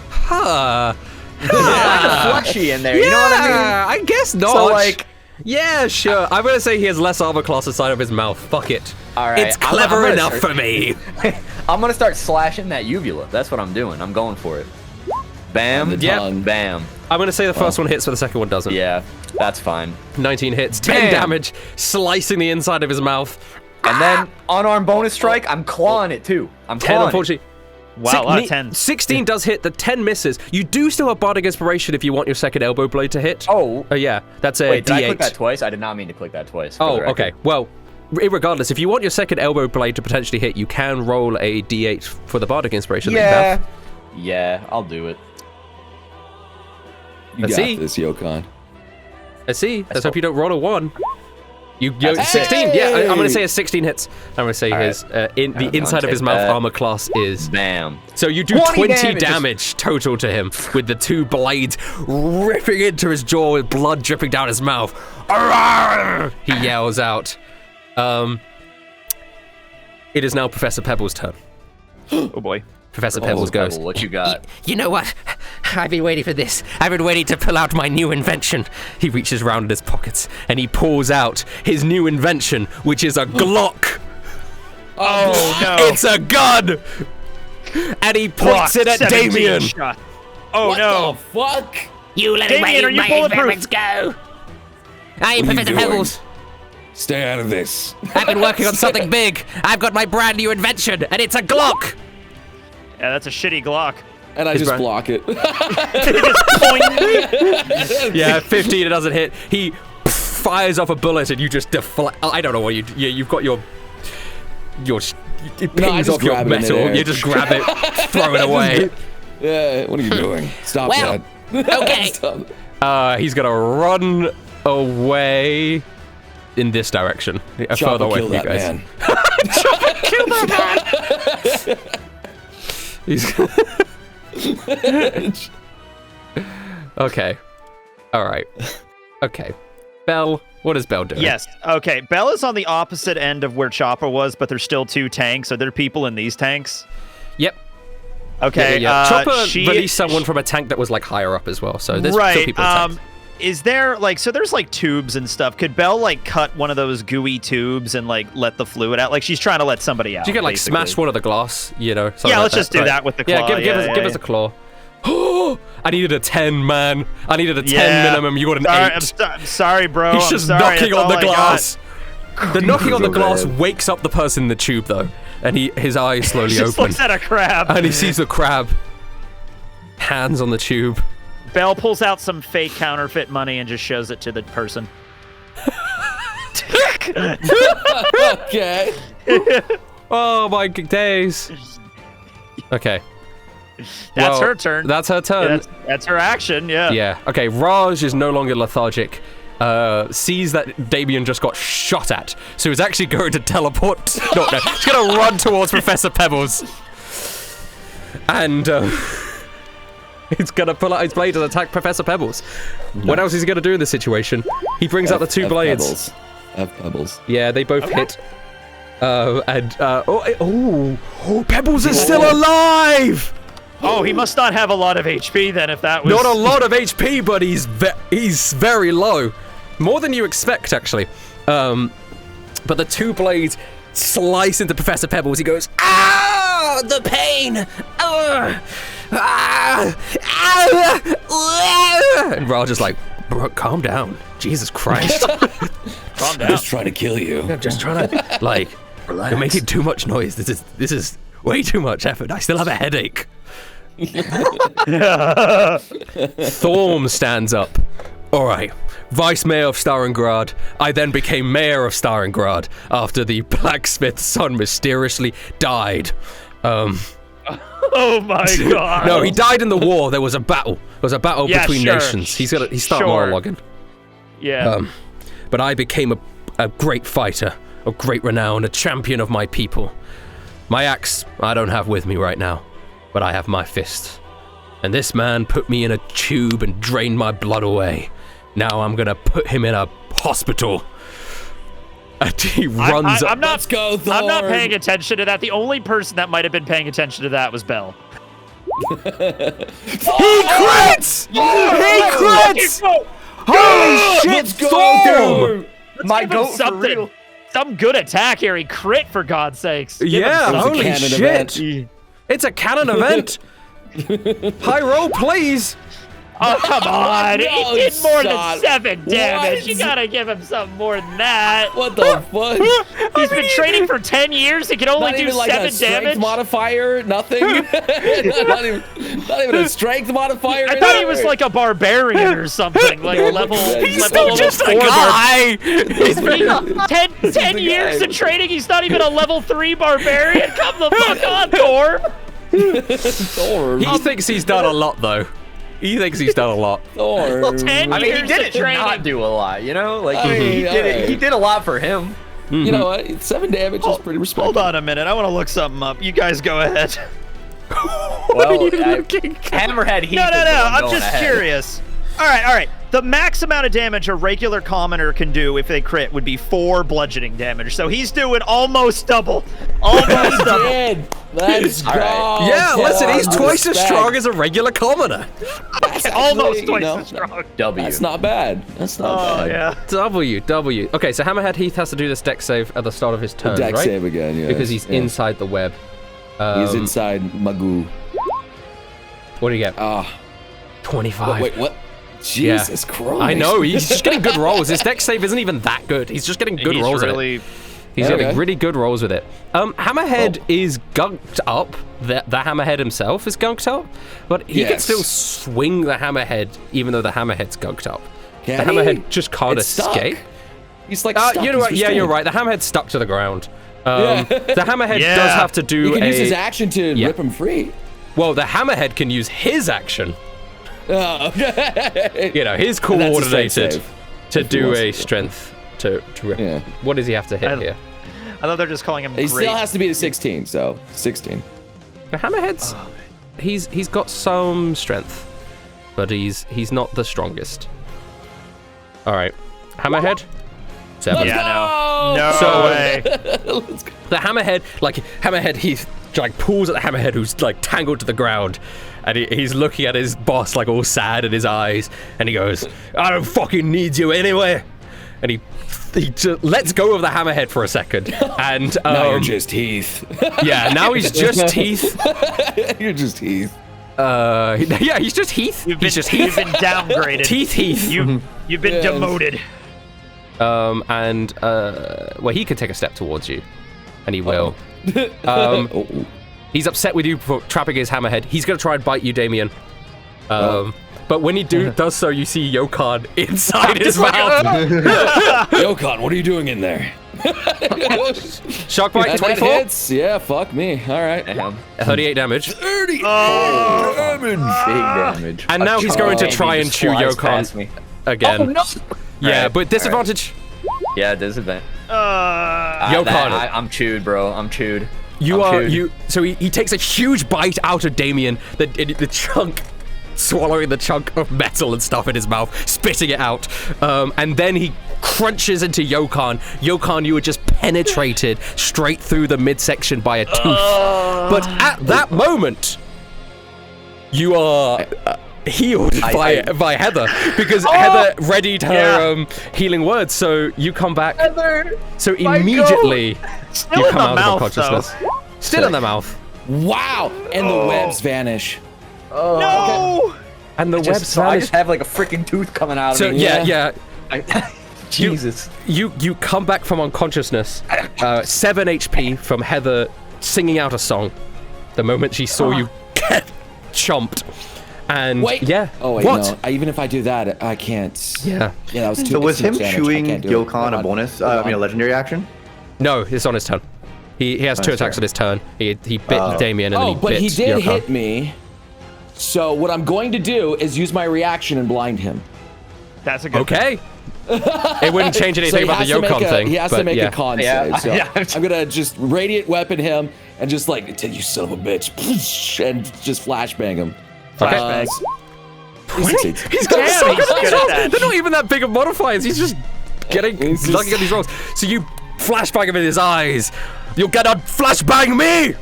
Huh. Kind of fleshy in there, you know what I mean? I guess not. So like, yeah, sure. I'm gonna say he has less armor class inside of his mouth. Fuck it. all right, It's clever enough for me. I'm gonna start slashing that uvula. That's what I'm doing. I'm going for it. Bam. On the tongue. Bam. I'm gonna say the first one hits, but the second one doesn't. Yeah, that's fine. 19 hits, 10 Bam. damage, slicing the inside of his mouth. And then unarmed bonus strike, I'm clawing it too. I'm 10, clawing it. unfortunately. Wow, a lot of 10s. 16 does hit, the 10 misses. You do still have Bardic Inspiration if you want your second elbow blade to hit. Oh. Yeah, that's a Wait, did D8. I click that twice? I did not mean to click that twice. Oh, okay. Well, regardless, if you want your second elbow blade to potentially hit, you can roll a D8 for the Bardic Inspiration that you have. Yeah, I'll do it. You Let's got see. this, Yokon. Let's see. Let's hope you don't roll a 1. You That's 16. Yeah, I'm gonna say a 16 hits. I'm gonna say his right. the inside of his mouth armor class is. Bam. So you do 20 damage total to him with the 2 blades ripping into his jaw with blood dripping down his mouth. Arrgh! He yells out. It is now Professor Pebble's turn. Oh boy. Professor Pebbles goes. Pebble, what you got? You know what? I've been waiting for this. I've been waiting to pull out my new invention. He reaches round in his pockets and he pulls out his new invention, which is a Glock. Oh no. It's a gun! And he points it at 17 Damien. shot. Oh What no. the fuck? You let Damien, are you my bulletproof? experiments go. I am What are you Professor doing? Pebbles. Stay out of this. I've been working on something big. I've got my brand new invention, and it's a Glock. Yeah, that's a shitty Glock. And I just block it. Yeah, 15, it doesn't hit. He fires off a bullet and you just deflect. I don't know what you've got your it pings off your grab it in metal. midair. You just grab it, throw it away. Yeah, what are you doing? Stop Well, that. okay. Stop. He's gonna run away in this direction, further away kill from you that guys. man. Kill that man. He's okay. All right. Okay. Belle, what is Belle doing? Yes. Okay. Bella's on the opposite end of where Chopper was, but there's still 2 tanks. Are there people in these tanks? Yep. Okay. Yeah. Chopper she released someone from a tank that was like higher up as well. So there's right. still people in tanks. Is there like so there's like tubes and stuff? Could Belle like cut one of those gooey tubes and like let the fluid out? Like she's trying to let somebody out. You can like basically. smash one of the glass, you know. Yeah, like let's just do right. that with the claw. Yeah, give us a claw. I needed a 10, man. I needed a 10 minimum. You got an 8. I'm sorry, bro. He's I'm just sorry. knocking That's on the all I got. glass. The knocking on the glass wakes up the person in the tube, though, and his eyes slowly He just open. looks at a crab. And he sees the crab. Hands on the tube. Bell pulls out some fake counterfeit money and just shows it to the person. Okay. Oh my days. Okay. That's her turn. That's her turn. Yeah, that's her action, yeah. Yeah. Okay, Raj is no longer lethargic. Sees that Damien just got shot at, so he's actually going to teleport. No, he's going to run towards Professor Pebbles. And he's going to pull out his blade and attack Professor Pebbles. No. What else is he going to do in this situation? He brings out the two blades. Pebbles. Yeah, they both hit. Pebbles is still alive! Oh, he must not have a lot of HP then if that was... Not a lot of HP, but he's very low. More than you expect, actually. But the two blades slice into Professor Pebbles. He goes, "Ah, the pain! And Raj is like, bro, calm down. Jesus Christ. Calm down. I'm just trying to kill you. I'm just trying to, like, relax. You're making too much noise. This is way too much effort. I still have a headache." Thorm stands up. All right, Vice Mayor of Stalingrad. I then became Mayor of Stalingrad after the blacksmith's son mysteriously died. Oh my god. No, he died in the war. There was a battle. There was a battle between nations. He's starting monologuing. Yeah. But I became a great fighter, of great renown, a champion of my people. My axe I don't have with me right now, but I have my fist. And this man put me in a tube and drained my blood away. Now I'm gonna put him in a hospital. And he runs up. Let's go, Thorm. I'm not paying attention to that. The only person that might have been paying attention to that was Bell. He crits! He crits! Holy shit, Let's go, Thorm! My Give him goat for something. real. Some good attack here. He crit, for God's sakes. Give him Yeah, something. holy canon shit. event. It's a canon event. High roll, please. Oh, come on. No, He did more son. than 7 damage. What? You gotta give him something more than that. What the fuck? He's been training for 10 years. He can only Not do even like 7 a strength damage. modifier? Nothing? not even a strength modifier? I thought he was like a barbarian or something. Like level. He's level still just a 4 guy. 10 years of training. He's not even a level 3 barbarian. Come the fuck on, Thor. He thinks he's done a lot, though. He thinks he's done a lot. 10 I mean, he years did of it to training. not do a lot, you know? Like, I mean, he did it. alright. He did a lot for him. You know what? 7 damage is pretty respectable. Hold on a minute. I want to look something up. You guys go ahead. Well, Hammerhead Heath. No. I'm going just ahead. curious. All right. The max amount of damage a regular commoner can do if they crit would be 4 bludgeoning damage. So he's doing almost double. Almost double. Dead. Let's go. right. Yeah, listen, he's Respect. twice as strong as a regular commoner. That's Almost actually, twice as strong. W. That's not bad. That's not Oh, bad. yeah. W. Okay, so Hammerhead Heath has to do this deck save at the start of his turn, Deck right? save again, yeah. Because he's inside the web. He's inside Magoo. What do you get? 25. Wait, what? Jesus Christ. I know, he's just getting good rolls. His deck save isn't even that good. He's just getting good rolls with it. He's getting really good rolls with it. Hammerhead is gunked up. The Hammerhead himself is gunked up, but he can still swing the Hammerhead even though the Hammerhead's gunked up. The Hammerhead just can't escape. He's like stuck. You know what? He's Yeah, you're restrained. right. The Hammerhead's stuck to the ground. The Hammerhead does have to do He can use his action to rip him free. Well, the Hammerhead can use his action. Oh, okay. You know, his And that's a strength coordinated save, to if he do wants a to. strength to rip. Yeah. What does he have to hit here? I thought they're just calling him He great. still has to be to 16, so 16. The Hammerhead's he's got some strength, but he's not the strongest. All right, Hammerhead, 7. No So, way. The Hammerhead, Heath like pulls at the Hammerhead, who's like tangled to the ground, and he's looking at his boss like all sad in his eyes, and he goes, "I don't fucking need you anyway," and he just lets go of the Hammerhead for a second, and Now you're just Heath. yeah, now he's just Heath. You're just Heath. Yeah, he's just Heath. You've been He's just Heath. downgraded. Teeth Heath. You've been Yes. demoted. Well, he could take a step towards you, and he will. He's upset with you for trapping his hammerhead. He's gonna try and bite you, Damien. But when he does so, you see Yokan inside his mouth. Yokan, what are you doing in there? Shock bite, 24. That hits. Yeah, fuck me. All right. 38 damage. 30 damage. Big damage. And now he's going to try and chew Yokan again. Oh, no. Yeah, right. but disadvantage. Right. Yeah, disadvantage. Yokan. I'm chewed, bro. I'm chewed. So he takes a huge bite out of Damien, the chunk, swallowing the chunk of metal and stuff in his mouth, spitting it out, and then he crunches into Yokan. Yokan, you were just penetrated straight through the midsection by a tooth. But at that moment, you are healed by Heather, because Heather readied her healing words. So you come back. Heather, so immediately you come out of unconsciousness. Still in the mouth. Wow! And the webs vanish. No! Okay. And the webs I vanish. just have like a freaking tooth coming out of me. Yeah. Jesus. You come back from unconsciousness. 7 HP from Heather singing out a song the moment she saw you get chomped. And Oh wait, what? no. Even if I do that, I can't. Yeah, that was too. So was him damage. chewing Yokan a bonus? I mean, a legendary action? No, it's on his turn. He has 2 attacks on his turn. He bit Damien and then he bit but he did Yokan. hit me. So what I'm going to do is use my reaction and blind him. That's a good Okay. It wouldn't change anything about the Yokan thing. He has to make a con save. So Yeah. I'm gonna just radiant weapon him and just like, you son of a bitch, and just flashbang him. Flashbang. He's got so good good at that. They're not even that big of modifiers. He's just getting lucky at these rolls. So you flashbang him in his eyes. You'll get a flashbang me!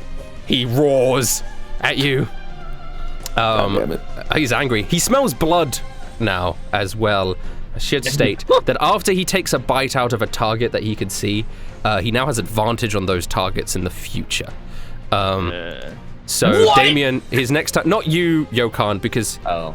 He roars at you. Damn it. He's angry. He smells blood now as well. I should state that after he takes a bite out of a target that he can see, he now has advantage on those targets in the future. So what? Damien, his next time, not you, Yokan, because but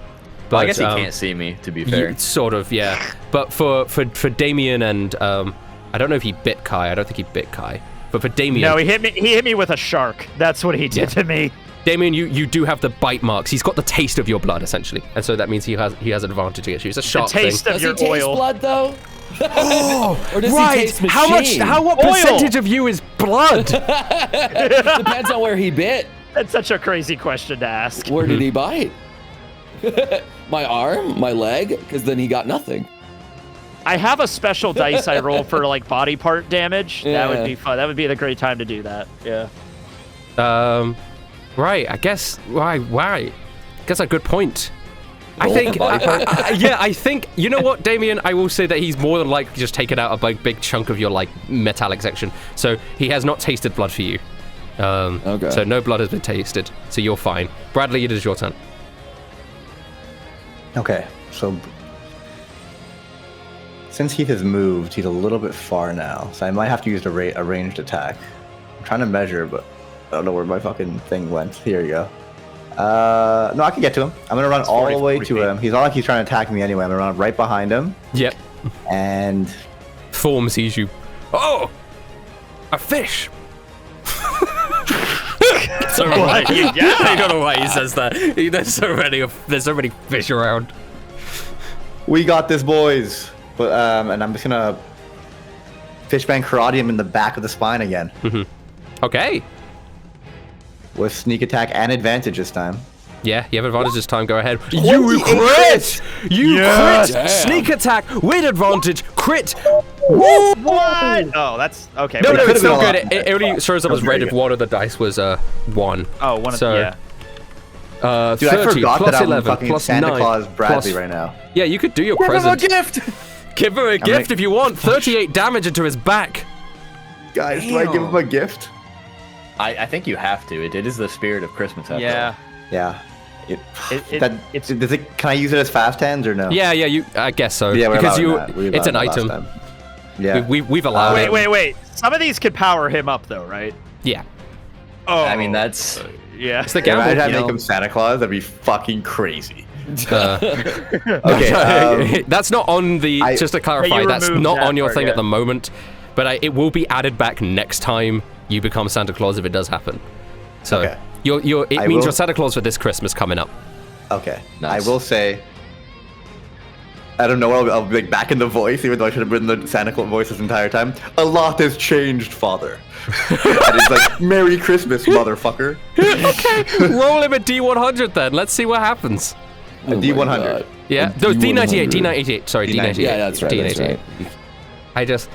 I guess he can't see me, to be fair. Sort of, yeah. But for Damien and I don't know if he bit Kai. I don't think he bit Kai. But for Damien, no, he hit me with a shark. That's what he did to me. Damien, you do have the bite marks. He's got the taste of your blood, essentially, and so that means he has advantage against you. It's a sharp thing. Does he taste blood though? Or does Right. he taste machine? What percentage of you is blood? Depends on where he bit. That's such a crazy question to ask. Where did he bite? My arm? My leg? Because then he got nothing. I have a special dice I roll for like body part damage. Yeah. That would be fun. That would be the great time to do that. Yeah. Right. I guess. Why? Guess a good point. I think. I think. You know what, Damien? I will say that he's more than likely just taken out a big chunk of your like metallic section. So he has not tasted blood for you. Okay. So no blood has been tasted. So you're fine. Bradley, it is your turn. Okay, so since Heath has moved, he's a little bit far now, so I might have to use a ranged attack. I'm trying to measure, but I don't know where my fucking thing went. Here you go. No, I can get to him. I'm gonna run all the way to him. He's not like he's trying to attack me anyway. I'm gonna run right behind him. Yep. And Form sees you. Oh, a fish. So right. I don't know why he says that. There's so many fish around. We got this, boys. But and I'm just gonna fishbang karate him in the back of the spine again. Okay. With sneak attack and advantage this time. Yeah, you have advantage this time. Go ahead. You crit! You crit! Damn. Sneak attack with advantage. Crit! What? Oh, that's okay. No, could've it's been so a lot. good. It only shows up as red if good. one of the dice was 1. Oh, one of So, yeah. Dude, 30 I forgot plus that I'm 11 fucking plus Santa 9 Claus Bradley plus- right now. Yeah, you could do your present. Give him a gift! Give him a gift if you want. 38 damage into his back. Guys, do I give him a gift? I think you have to. It is the spirit of Christmas. After Yeah. Yeah. It's Can I use it as fast hands or no? Yeah, I guess so. Yeah, we're because allowing that. We it's an allowed that item. last time. Yeah. We've allowed it. wait. Some of these could power him up though, right? Yeah. Oh, I mean, that's... yeah. It's the Imagine gamble. I you make know? him Santa Claus. That'd be fucking crazy. Okay. That's not on the. Just to clarify, that's not on your thing part, at the moment, but it will be added back next time you become Santa Claus if it does happen. So it means you're Santa Claus for this Christmas coming up. Okay. Nice. I will say. I don't know. I'll be like back in the voice, even though I should have written the Santa Claus voice this entire time. A lot has changed, Father. And it's like, Merry Christmas, motherfucker. Okay, roll him a D100 then. Let's see what happens. A D100. Yeah, no, D98. D98. Sorry, D98. Yeah, that's right. D98. That's right. I just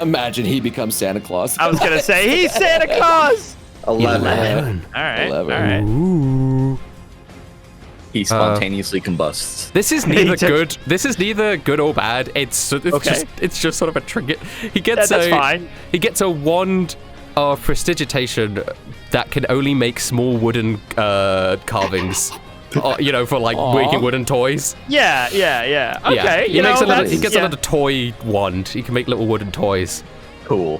imagine he becomes Santa Claus. I was gonna say he's Santa Claus. 11. All right. 11. All right. Ooh. He spontaneously combusts. This is neither good. This is neither good or bad. It's just sort of a trinket. He gets that's fine. He gets a wand of prestidigitation that can only make small wooden carvings. For like making wooden toys. Yeah. Okay. He gets another toy wand. He can make little wooden toys. Cool.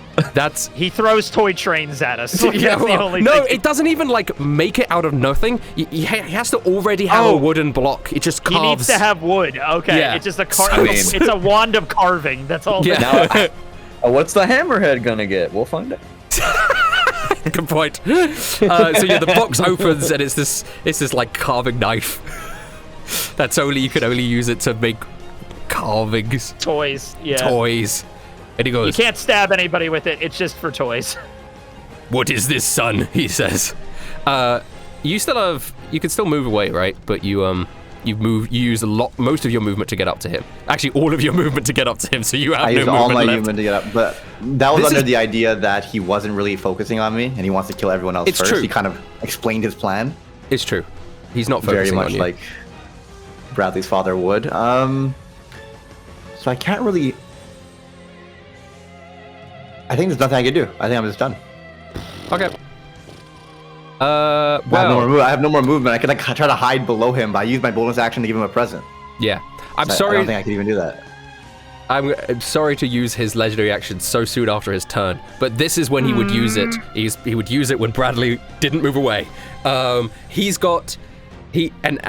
He throws toy trains at us. Like, Yeah, that's the only no, thing. it doesn't even like make it out of nothing. He has to already have a wooden block. It just carves. He needs to have wood. Okay, Yeah. it's just a It's- it's a wand of carving. That's all. Yeah. Now, what's the Hammerhead gonna get? We'll find out. Good point. The box opens and it's this like carving knife. You can only use it to make carvings. Toys. Yeah. Toys. And he goes, You can't stab anybody with it. It's just for toys. "What is this, son?" he says. You can still move away, right? But you use most of your movement to get up to him. Actually, all of your movement to get up to him, so you have I no used movement all my left. movement to get up, but that was under the idea that he wasn't really focusing on me, and he wants to kill everyone else It's first. true. He kind of explained his plan, It's true. He's not very focusing much on you. like Bradley's father would. So I can't really. I think there's nothing I can do. I think I'm just done. Okay. I have no more movement. I can like try to hide below him, but I use my bonus action to give him a present. Yeah. I'm I sorry. don't think I can even do that. I'm sorry to use his legendary action so soon after his turn, but this is when he would use it. He would use it when Bradley didn't move away. And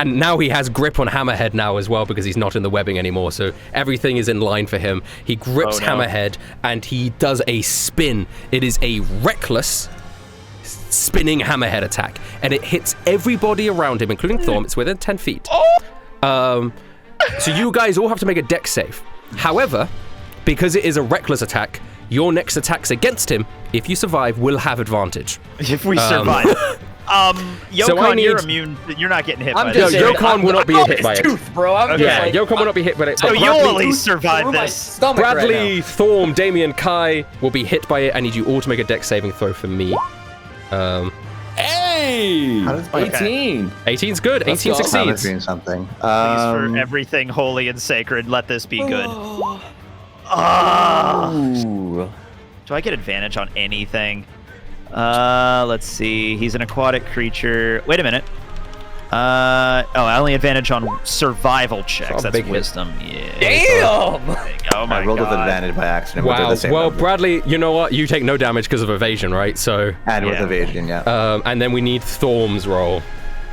now he has grip on Hammerhead now as well because he's not in the webbing anymore. So everything is in line for him. He grips Hammerhead and he does a spin. It is a reckless spinning Hammerhead attack, and it hits everybody around him, including Thorm. It's within 10 feet. So you guys all have to make a dex save. However, because it is a reckless attack, your next attacks against him, if you survive, will have advantage. If we survive. Yokon, you're immune. You're not getting hit by this. Yokon will not be hit by it. Tooth, bro. Yokon will not be hit by it. So you'll at least survive this. Stomach Bradley, Thorm, Damien, Kai will be hit by it. I need you all to make a dex saving throw for me. Hey! How does my 18. 18's good. 18 go. I'm succeeds. doing something? Please, for everything holy and sacred, let this be good. Do I get advantage on anything? Let's see. He's an aquatic creature. Wait a minute. I only advantage on survival checks. That's wisdom. Yeah. Damn! Oh my I rolled god. with advantage by accident. Wow. The same Well, number. Bradley, you know what? You take no damage because of evasion, right? So, And with Yeah. evasion, yeah. and then we need Thorm's roll.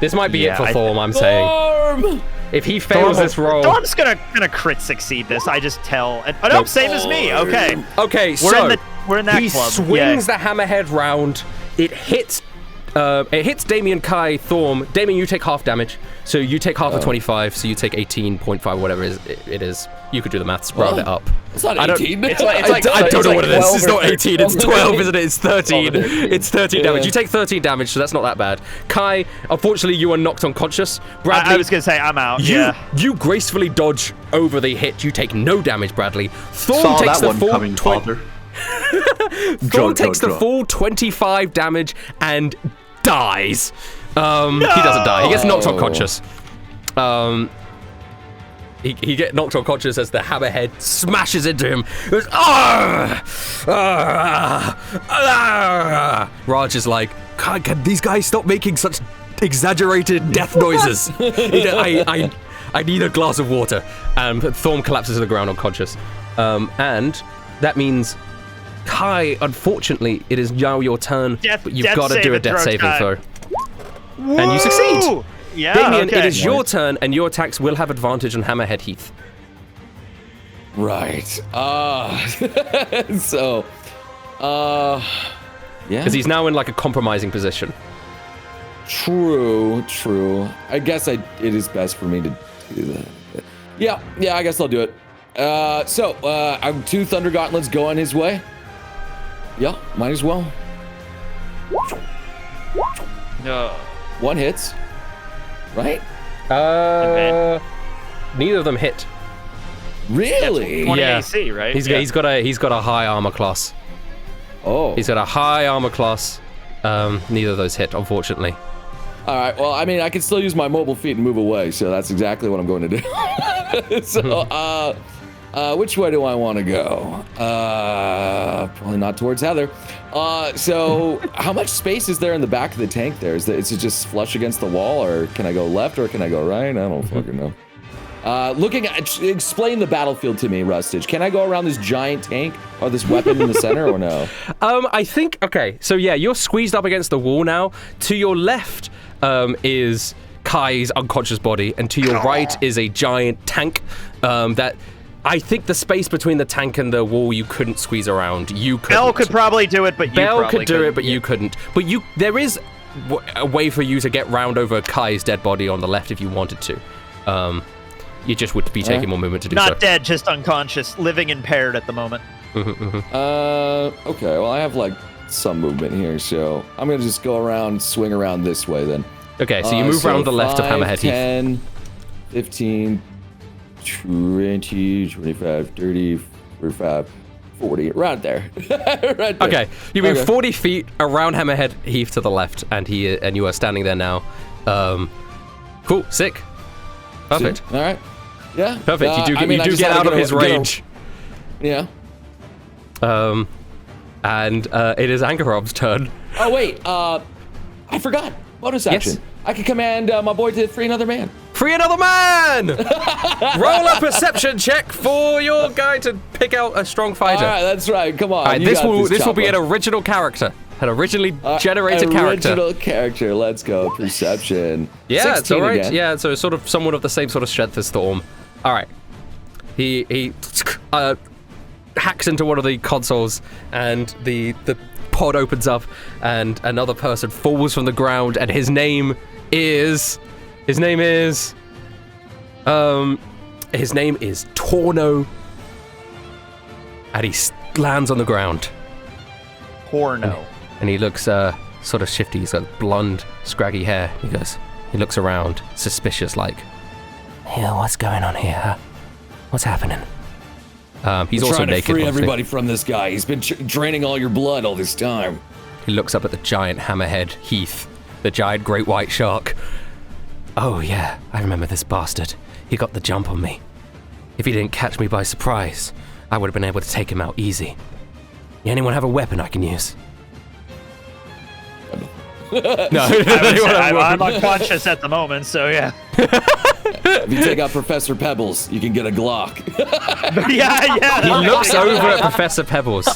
This might be Yeah, it for I- Thorm, I'm saying. Storm! If he fails this roll... Thorm's gonna crit succeed this. I just tell. And, nope, same as me. Okay. Okay, We're in that he club. swings the hammerhead round. It hits Damien, Kai, Thorm. Damien, you take half damage. So you take half of 25, so you take 18.5, whatever it is. You could do the maths, round it up. It's not I don't- 18. I don't know what it is. It's not 18, it's 12, isn't it? It's 13. 12 or 13. It's 13 damage. You take 13 damage, so that's not that bad. Kai, unfortunately, you are knocked unconscious. Bradley, I was gonna say I'm out. you gracefully dodge over the hit. You take no damage, Bradley. Thorm Saw takes that the one full coming, father. Thorm takes the full 25 damage and dies. He doesn't die. He gets knocked unconscious. He gets knocked unconscious as the hammerhead smashes into him. He goes, Raj is like, God, can these guys stop making such exaggerated death noises? I need a glass of water. Thorm collapses to the ground unconscious. And that means, Kai, unfortunately, it is now your turn, but you've got to do a death saving throw. And you succeed. Yeah, Damien, okay. it is your turn, and your attacks will have advantage on Hammerhead Heath. Right. So, yeah. Because he's now in like a compromising position. True. I guess it is best for me to do that. Yeah, I guess I'll do it. So, I'm 2 Thunder Gauntlets going his way. Yeah, might as well. No. 1 hits. Right? Neither of them hit. Really? 20 Yeah. AC, right? He's got a high armor class. Oh. He's got a high armor class. Neither of those hit, unfortunately. All right. Well, I mean, I can still use my mobile feet and move away, so that's exactly what I'm going to do. So, which way do I want to go? Probably not towards Heather. So, how much space is there in the back of the tank there? Is it just flush against the wall, or can I go left, or can I go right? I don't fucking know. Explain the battlefield to me, Rustage. Can I go around this giant tank or this weapon in the center, or no? I think, okay, so yeah, you're squeezed up against the wall now. To your left is Kai's unconscious body, and to your right is a giant tank that I think the space between the tank and the wall you couldn't squeeze around. You couldn't. Bell could probably do it, but you Bell probably could do couldn't. it, but you couldn't. But there is a way for you to get round over Kai's dead body on the left if you wanted to. You just would be taking more movement to do so. Not dead, just unconscious, living impaired at the moment. Okay, well, I have like some movement here, so I'm gonna just go around, swing around this way then. Okay, so you move around the left of Hammerhead Heath. 10, 15, 20, 25, 30, 45, 40, around there. Right there. Okay, you move 40 feet around Hammerhead Heath to the left, and you are standing there now. Cool, sick. Perfect. All right. Yeah. Perfect. You do get out of his range. Yeah. And it is Ankarob's turn. Oh wait, I forgot. Bonus action. Yes. I can command my boy to free another man. Free another man! Roll a perception check for your guy to pick out a strong fighter. All right, that's right. Come on. All right, this will be an original character, an originally generated character. Original character. Let's go. Perception. Yeah, it's all right. Again. Yeah, so sort of someone of the same sort of strength as Storm. All right. He hacks into one of the consoles, and the pod opens up, and another person falls from the ground, and his name is Torno, and he lands on the ground. Porno. And he looks sort of shifty. He's got blonde, scraggy hair. He looks around, suspicious like. Yeah, what's going on here? Huh? What's happening? He's We're also trying naked. to free obviously. everybody from this guy. He's been draining all your blood all this time. He looks up at the giant hammerhead Heath, the giant great white shark. Oh yeah, I remember this bastard. He got the jump on me. If he didn't catch me by surprise, I would have been able to take him out easy. Anyone have a weapon I can use? No, I'm unconscious at the moment, so yeah. If you take out Professor Pebbles, you can get a Glock. yeah. He looks over at Professor Pebbles,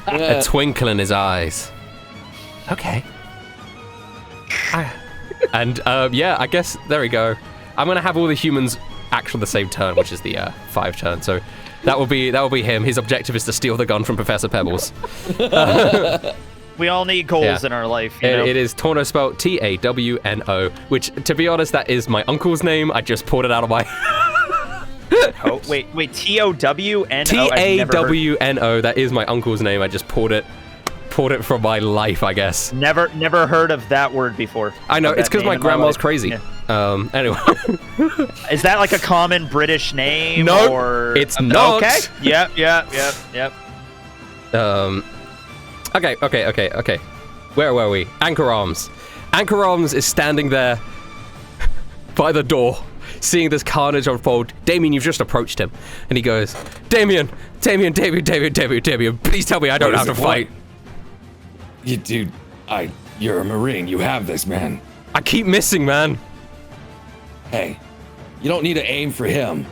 a twinkle in his eyes. Okay. I guess there we go. I'm gonna have all the humans act on the same turn, which is the 5 turn. So that will be him. His objective is to steal the gun from Professor Pebbles. We all need goals in our life. You know? It is Torno, spelled Tawno, which, to be honest, that is my uncle's name. I just pulled it out of my. Oh wait, Tawno. Tawno. That is my uncle's name. I just pulled it from my life, I guess. Never heard of that word before. I know, it's because my grandma's crazy. Yeah. Anyway. Is that like a common British name? No, or... it's not. Okay. Yep. Okay. Where were we? Anchor Arms. Anchor Arms is standing there by the door, seeing this carnage unfold. Damien, you've just approached him. And he goes, Damien, please tell me I don't have to fight. You're a Marine. You have this, man. I keep missing, man. Hey, you don't need to aim for him.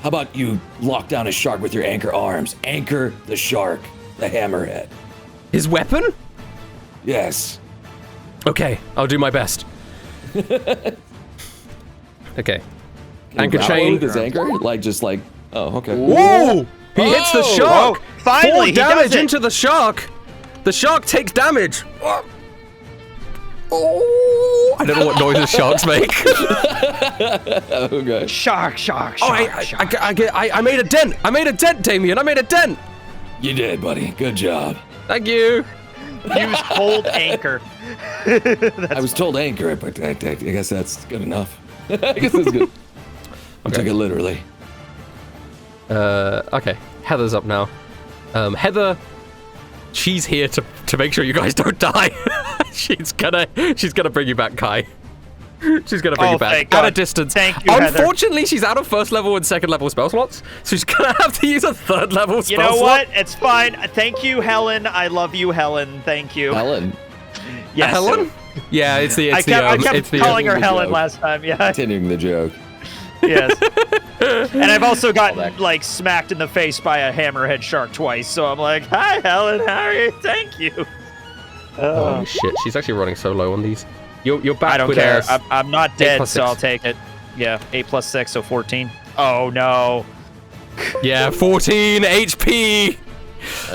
How about you lock down a shark with your anchor arms? Anchor the shark, the hammerhead. His weapon? Yes. Okay, I'll do my best. Okay. Anchor chain. His anchor? Like, just like, oh, okay. Whoa! He hits the shark! Oh, finally, 4 damage he does it. into the shark! The shark takes damage! Oh! I don't know what noises sharks make. Okay. Shark. I made a dent! I made a dent, Damien! I made a dent! You did, buddy. Good job. Thank you! Use cold anchor. I was told anchor it, but I guess that's good enough. I guess that's good. I'll take it literally. Okay. Heather's up now. Heather, she's here to make sure you guys don't die. she's gonna bring you back, Kai. She's gonna bring you back at a distance. Thank you, Unfortunately, she's out of first level and second level spell slots, so she's gonna have to use a third level spell slot. You know what? It's fine. Thank you, Helen. I love you, Helen. Thank you. Helen? Yes. Helen? Yeah, I kept calling her Helen last time. Yeah. Continuing the joke. Yes. And I've also gotten like smacked in the face by a hammerhead shark twice, so I'm like, hi, Helen. How are you? Thank you. Holy shit! She's actually running so low on these. You're back. I don't with care. I'm not dead, so 8+6. I'll take it. Yeah, 8 + 6, so 14. Oh no. Yeah, 14 HP.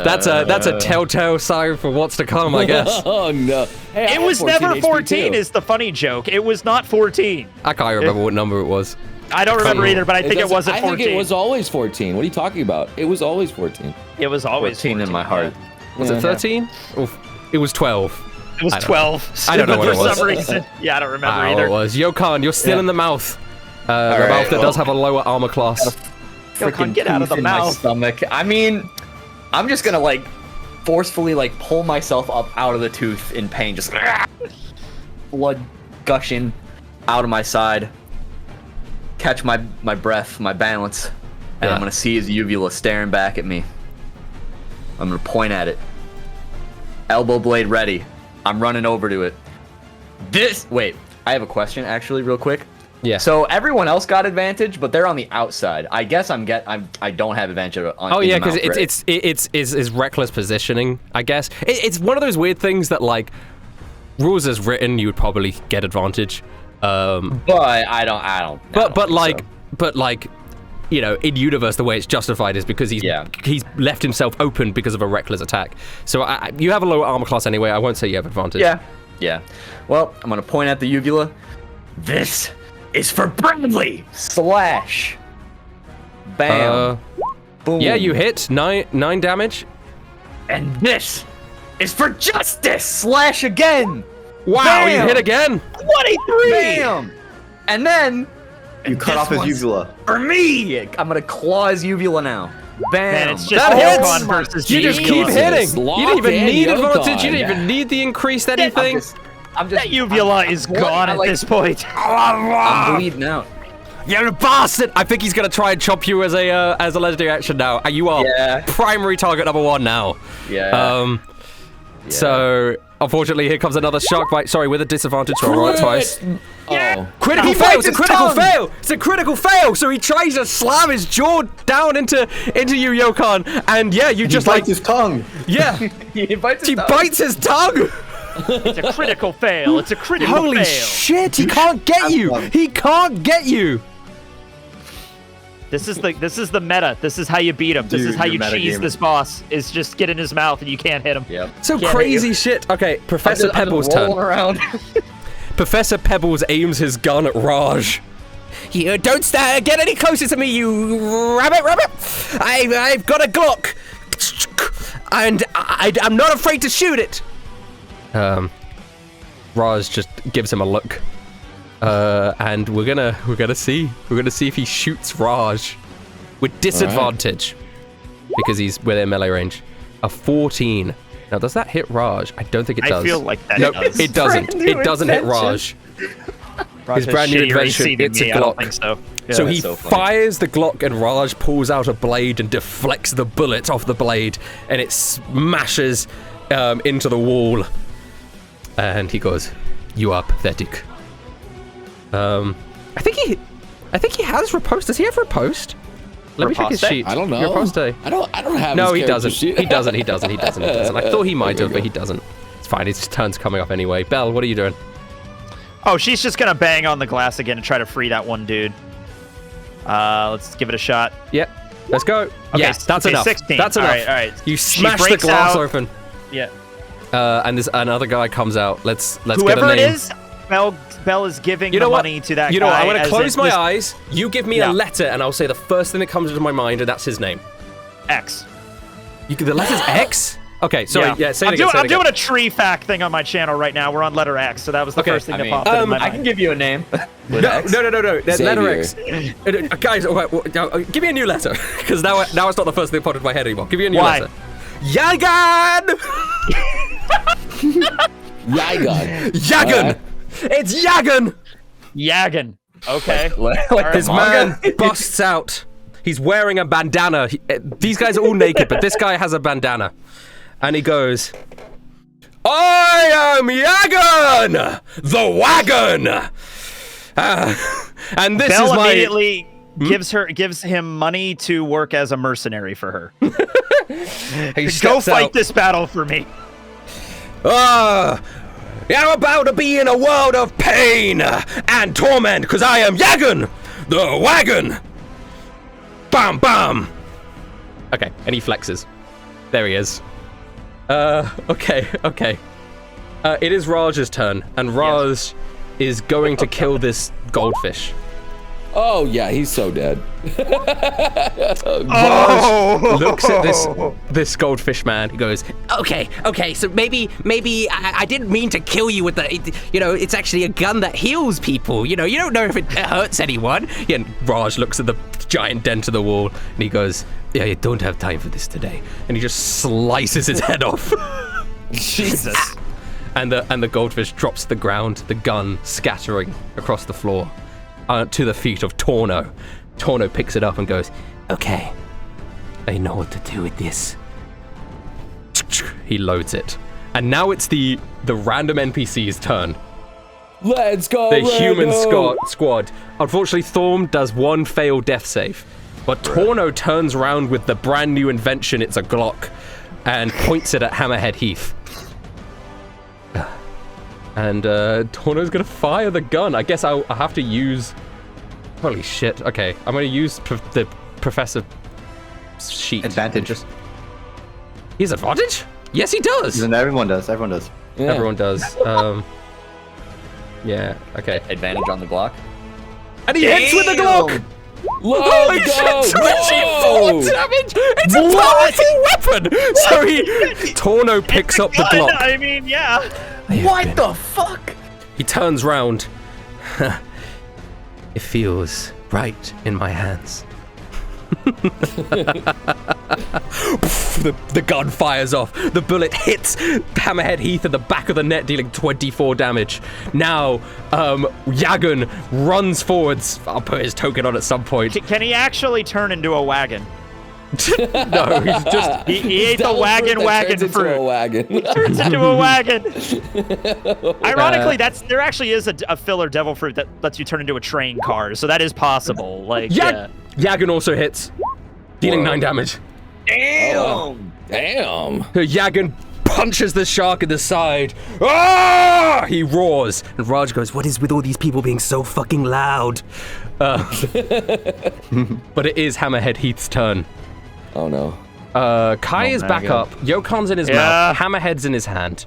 That's a telltale sign for what's to come, I guess. Oh no. Hey, It was never 14 is the funny joke. It was not 14. I can't remember what number it was. I don't remember either, but I think it wasn't 14. I think it was always 14. What are you talking about? It was always 14. It was always 14 in my heart. Was it 13? Or it was 12. It was 12. I don't know what it was. For some reason. Yeah, I don't remember I don't know either. what it was. Yokan, you're still in the mouth. The mouth that does have a lower armor class. Yokan, get out of the in mouth. My stomach. I mean, I'm just gonna like forcefully like pull myself up out of the tooth in pain, just blood gushing out of my side. Catch my breath, my balance, and I'm gonna see his uvula staring back at me. I'm gonna point at it. Elbow blade ready. I'm running over to it. Wait, I have a question actually, real quick. Yeah. So everyone else got advantage, but they're on the outside. I guess I don't have advantage on. Oh yeah, because it's reckless positioning. I guess it's one of those weird things that like rules as written, you would probably get advantage. But I don't. But like, you know, in universe, the way it's justified is because he's left himself open because of a reckless attack. So you have a lower armor class anyway. I won't say you have advantage. Yeah. Well, I'm gonna point at the uvula. This is for Bradley. Slash. Bam. Boom. Yeah, you hit 9 damage. And this is for Justice. Slash again. Wow, Bam! you hit again. 23. Bam. And then You cut off his uvula. for me. I'm gonna claw his uvula now. Bam. Man, it's just That hits. Yokan versus You just uvula. keep hitting. You didn't even need Yokan. advantage. You didn't even need the increased anything. That uvula is gone at this point. I'm bleeding out. You're a bastard! I think he's gonna try and chop you as a legendary action now. You are primary target number 1 now. Yeah. So unfortunately, here comes another shark bite. Sorry, with a disadvantage. So I roll it twice. Oh. Critical fail! It's a critical fail! It's a critical fail! So he tries to slam his jaw down into you, Yokan, and yeah, you just bites his tongue. Yeah, He bites his tongue. It's a critical fail. It's a critical Holy fail. shit! He can't get you. He can't get you. This is the meta. This is how you beat him. This is how you cheese this boss. Is just get in his mouth and you can't hit him. Yep. So Can't crazy shit. Okay, Professor Pebbles' turn. Around. Professor Pebbles aims his gun at Raj. You don't get any closer to me, you rabbit! I've got a Glock, and I'm not afraid to shoot it. Raj just gives him a look, and we're gonna see if he shoots Raj with disadvantage because he's within melee range. A 14. Now, does that hit Raj? I don't think it does. I feel like that does. It doesn't. It doesn't hit Raj. His brand new invention, it's a Glock. I don't think so. Yeah, So he fires the Glock and Raj pulls out a blade and deflects the bullet off the blade and it smashes into the wall. And he goes, "You are pathetic." I think he has riposte. Does he have riposte? Let me check his sheet. I don't know. Riposte. I don't have. No, his he doesn't. sheet. He doesn't. I thought he might have, but he doesn't. It's fine. His turn's coming up anyway. Belle, what are you doing? Oh, she's just gonna bang on the glass again and try to free that one dude. Let's give it a shot. Yep. Let's go. Okay, yes, that's enough. 16. That's enough. All right. You smash the glass open. Yeah. And there's another guy comes out. Let's Whoever get a name. it is, Belle is giving the money to that guy. You know what? I'm gonna close my eyes. You give me a letter, and I'll say the first thing that comes into my mind, and that's his name. X. The letter's X? Okay, sorry. Yeah, say it again. I'm doing a tree fact thing on my channel right now. We're on letter X, so that was the first thing that popped into my mind. I can give you a name. No. Letter X. Guys, give me a new letter, because now it's not the first thing that popped into my head anymore. Give me a new letter. Yagan! Yagan! It's Yagan! Yagan. Okay. This man busts out. He's wearing a bandana. These guys are all naked, but this guy has a bandana. And he goes, I am Yagan, the wagon. And this Belle is my... immediately gives him money to work as a mercenary for her. Go fight this battle for me. I'm about to be in a world of pain and torment because I am Yagan, the wagon. Bam, bam. Okay, and he flexes. There he is. Okay. It is Raj's turn, and Raj is going to kill this goldfish. Oh, yeah, he's so dead. Raj looks at this goldfish man. He goes, Okay, so maybe I didn't mean to kill you with the, it's actually a gun that heals people. You don't know if it hurts anyone. Yeah, and Raj looks at the giant dent in the wall, and he goes, yeah, I don't have time for this today. And he just slices his head off. Jesus. And the goldfish drops to the ground, the gun scattering across the floor. To the feet of Torno. Torno picks it up and goes, okay, I know what to do with this. He loads it. And now it's the random NPC's turn. Let's go, The human squad. Unfortunately, Thorm does one failed death save. But Torno turns around with the brand new invention, it's a Glock, and points it at Hammerhead Heath. And Torno's gonna fire the gun. I guess I'll have to use... Holy shit. Okay, I'm gonna use the professor sheet. Advantage. He has advantage? Yes, he does. And everyone does. Yeah. Everyone does. Yeah, okay. Advantage on the Glock. And he hits with the Glock! Holy shit, 24 damage! It's a powerful weapon! So Torno picks up the Glock. I mean, yeah. What the fuck? He turns round. It feels right in my hands. The gun fires off. The bullet hits Hammerhead Heath at the back of the net, dealing 24 damage. Now, Yagan runs forwards. I'll put his token on at some point. Can he actually turn into a wagon? No, he's just... He ate the wagon fruit. He turns into a wagon. Ironically, there actually is a filler devil fruit that lets you turn into a train car, so that is possible. Yagan also hits, dealing 9 damage. Damn. Yagan punches the shark in the side. Ah! He roars, and Raj goes, "What is with all these people being so fucking loud?" But it is Hammerhead Heath's turn. Oh no. Kai is back up. Yokon's in his mouth. Hammerhead's in his hand.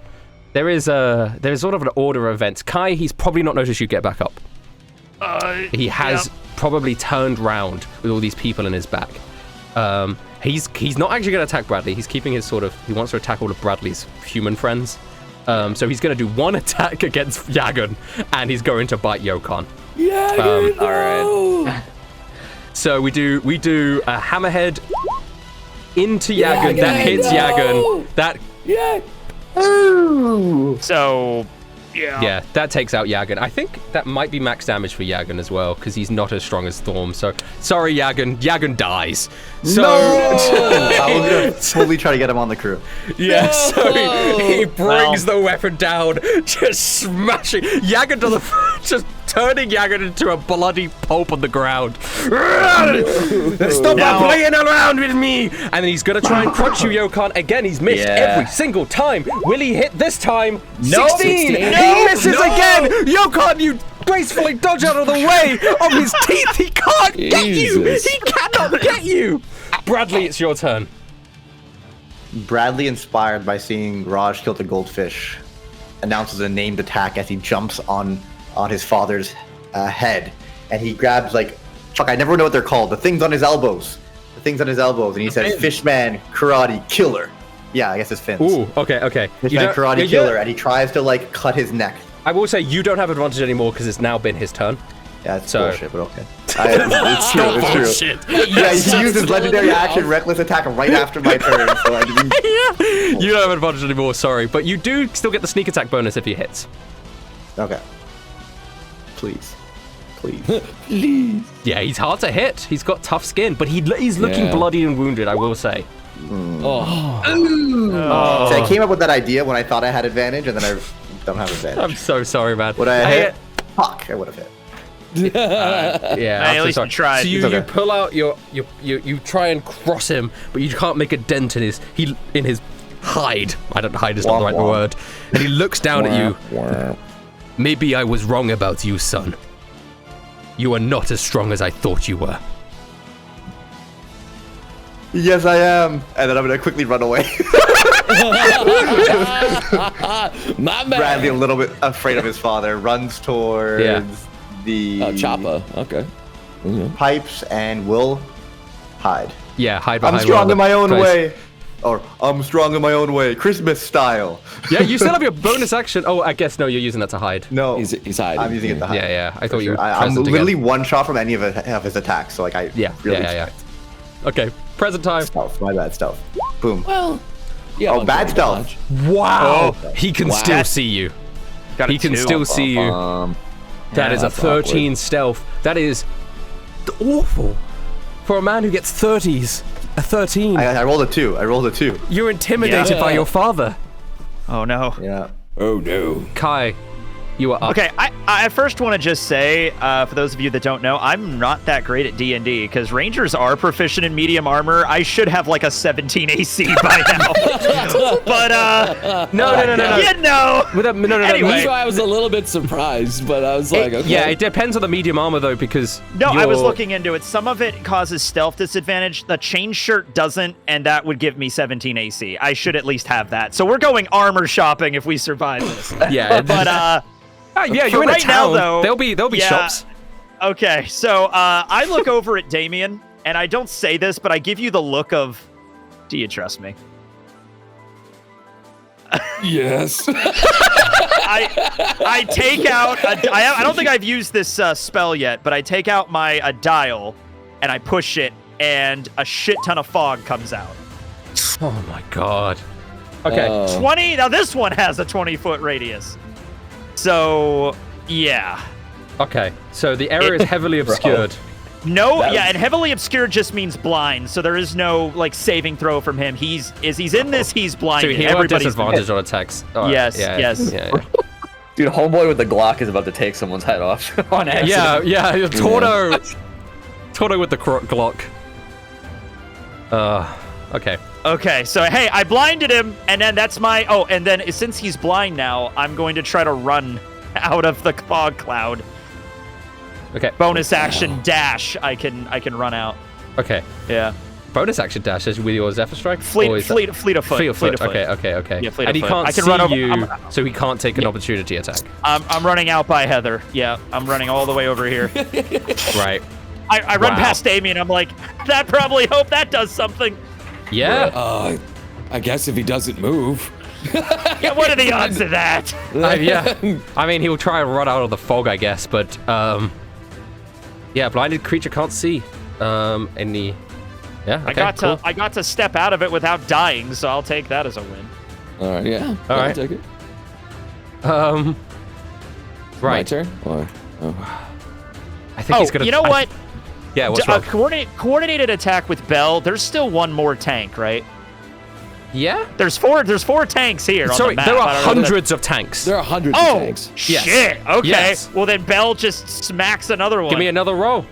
There's sort of an order of events. Kai, he's probably not noticed you get back up. He has probably turned round with all these people in his back. He's not actually going to attack Bradley. He's keeping his he wants to attack all of Bradley's human friends. So he's going to do one attack against Yagan, and he's going to bite Yokon. Yagan, all right. So we do a Hammerhead into Yagan. That hits Yagan. So, yeah, that takes out Yagan. I think that might be max damage for Yagan as well, because he's not as strong as Thorm. So, sorry, Yagan. Yagan dies. So, I was gonna fully try to get him on the crew. Yeah, so he brings the weapon down, just smashing. Yagan does just turning Yagan into a bloody pulp on the ground. Stop playing around with me! And then he's gonna try and crunch you, Yokan. Again, he's missed every single time. Will he hit this time? No. 16! No. He misses again! Yokan, you gracefully dodge out of the way of his teeth. He can't get you! He cannot get you! Bradley, it's your turn. Bradley, inspired by seeing Raj kill the goldfish, announces a named attack as he jumps on his father's head, and he grabs I never know what they're called. The things on his elbows. And he says, "Fishman, karate, killer." Yeah, I guess it's fins. Ooh, okay. Fishman, karate, killer, and he tries to cut his neck. I will say you don't have advantage anymore because it's now been his turn. Yeah, it's bullshit, but okay. It's true. It's true. Yeah, he used his legendary action, reckless attack, right after my turn. So I didn't... You don't have advantage anymore. Sorry, but you do still get the sneak attack bonus if he hits. Okay. Please. Yeah, he's hard to hit. He's got tough skin, but he's looking bloody and wounded. I will say. So I came up with that idea when I thought I had advantage, and then I don't have advantage. I'm so sorry, man. Would I hit? Fuck, I would have hit. Yeah, at least you tried. So you pull out you try and cross him, but you can't make a dent in his hide. I don't hide is not the right word. And he looks down at you. Maybe I was wrong about you, son. You are not as strong as I thought you were. Yes, I am. And then I'm gonna quickly run away. My man. Bradley, a little bit afraid of his father, runs towards the chopper. Okay. Pipes and will hide. Yeah, hide behind. I'm strong in my own way. Or I'm strong in my own way, Christmas style. Yeah, you still have your bonus action. Oh, I guess no, you're using that to hide. No, he's hiding. I'm using it to hide. Yeah. I thought you were. I'm literally one shot from any of his attacks, so I really. Okay, present time. Stealth, my bad, stealth. Boom. Well, yeah. Bad stealth. Wow. He can still see you. He can still see you. That is a 13 stealth. That is awful for a man who gets 30s. A 13. I rolled a 2. You're intimidated by your father. Oh no. Yeah. Oh no. Kai, you are up. Okay, I first want to just say, for those of you that don't know, I'm not that great at D&D, because Rangers are proficient in medium armor. I should have like a 17 AC by now. But, No. you know. No. Anyway. That's why I was a little bit surprised, but I was like, okay. Yeah, it depends on the medium armor, though, because No, I was looking into it. Some of it causes stealth disadvantage. The chain shirt doesn't, and that would give me 17 AC. I should at least have that. So we're going armor shopping if we survive this. Yeah. But, yeah, you're in a right town. now, though, there'll be shops. Okay, so I look over at Damien, and I don't say this, but I give you the look of, do you trust me? Yes. I take out, I don't think I've used this spell yet, but I take out my dial, and I push it, and a shit ton of fog comes out. Oh my god. Okay. 20, now this one has a 20-foot radius. So, yeah. Okay, so the area is heavily obscured. No, and heavily obscured just means blind, so there is no saving throw from him. He's in this, he's blinded. So he'll have disadvantage on attacks. Right. Yes. Yeah. Dude, homeboy with the Glock is about to take someone's head off on accident. Yeah, Torno with the Glock. Okay. Okay, so hey, I blinded him, and then that's my... Oh, and then since he's blind now, I'm going to try to run out of the fog cloud. Okay. Bonus action dash, I can run out. Okay. Yeah. Bonus action dash is with your Zephyr Strike? Fleet of foot. Fleet of foot. Okay. Yeah, And he can't see you, so he can't take an opportunity attack. I'm running out by Heather. Yeah, I'm running all the way over here. Right. I run past Damien, I'm like, that probably hope that does something. Yeah. I guess if he doesn't move. Yeah, what are the odds of that? Yeah. I mean, he'll try and run out of the fog, I guess, but yeah, blinded creature can't see any. Yeah. Okay, I got to step out of it without dying, so I'll take that as a win. All right. Yeah. All right. I'll take it. Right. My turn. Or I think he's gonna. You know what? Yeah. What's wrong? Coordinated attack with Bell. There's still one more tank, right? Yeah? There's four tanks here on the map. There are hundreds of tanks. There are hundreds of tanks. Shit. Yes. Okay. Yes. Well, then Belle just smacks another one. Give me another roll.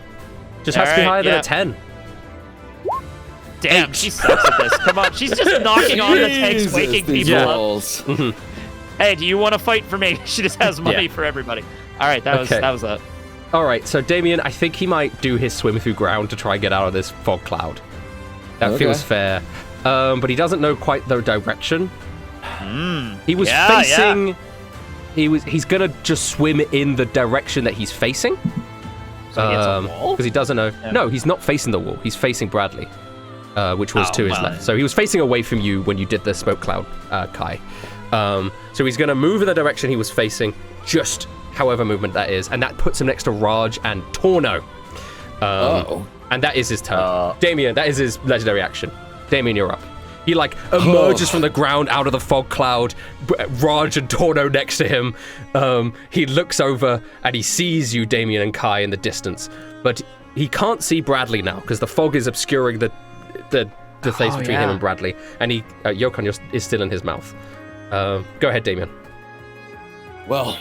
Just has to be higher than a 10. Damn, she sucks at this. Come on. She's just knocking on the tanks, waking people up. Hey, do you want to fight for me? She just has money for everybody. All right, that was that. All right, so Damien, I think he might do his swim through ground to try and get out of this fog cloud. That feels fair. But he doesn't know quite the direction. He was facing... Yeah. He's gonna just swim in the direction that he's facing. So he hits a wall? Because he doesn't know... Yeah. No, he's not facing the wall. He's facing Bradley, which was to his left. So he was facing away from you when you did the smoke cloud, Kai. So he's gonna move in the direction he was facing, just however movement that is, and that puts him next to Raj and Torno. And that is his turn. Damien, that is his legendary action. Damien, you're up. He emerges from the ground out of the fog cloud, Raj and Torno next to him. He looks over and he sees you, Damien and Kai, in the distance, but he can't see Bradley now because the fog is obscuring the place between him and Bradley, and Yokon is still in his mouth. Go ahead, Damien. Well,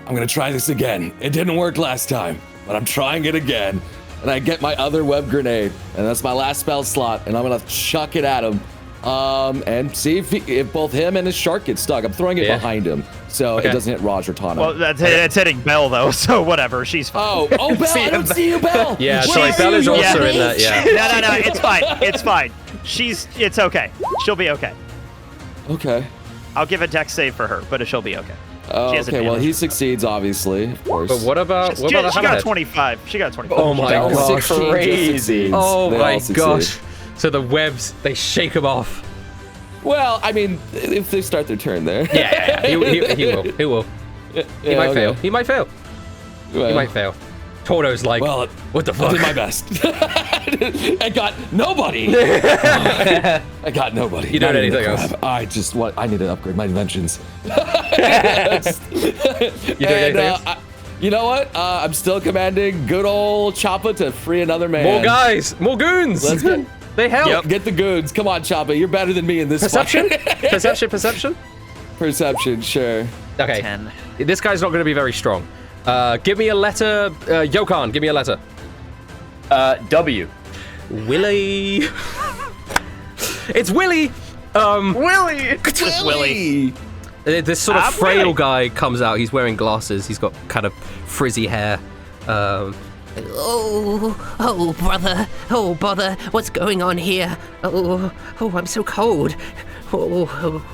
I'm gonna try this again. It didn't work last time, but I'm trying it again. And I get my other web grenade, and that's my last spell slot, and I'm gonna chuck it at him, and see if both him and his shark get stuck. I'm throwing it behind him, so it doesn't hit Raj or Tana. Well, that's hitting Belle though, so whatever. She's fine. Oh, Belle! I don't see you, Belle. Yeah, sorry, Belle is also in that. Yeah. No, it's fine. It's fine. It's okay. She'll be okay. Okay. I'll give a dex save for her, but she'll be okay. Oh, okay, well, he succeeds, obviously, of course. But what about she got a 25. She got a 25. Oh my gosh. Crazy. Oh my gosh. So the webs, they shake him off. Well, I mean, if they start their turn there. Yeah. He will. He might fail. He might fail. Well, he might fail. Torno's like, well, what the fuck? I did my best. I got nobody. I got nobody. You don't know anything else? I need to upgrade my inventions. You doing anything else? You know what? I'm still commanding good old Choppa to free another man. More guys, more goons. Let's get. They help. Yep. Get the goons. Come on, Choppa. You're better than me in this Perception? fight. Perception? Perception, sure. Okay. 10. This guy's not going to be very strong. Give me a letter. Yokon, give me a letter. W. Willie. It's Willie. Willie. Just Willie. This sort of frail guy comes out. He's wearing glasses. He's got kind of frizzy hair. Oh, brother. Oh, bother. What's going on here? Oh, I'm so cold. Oh.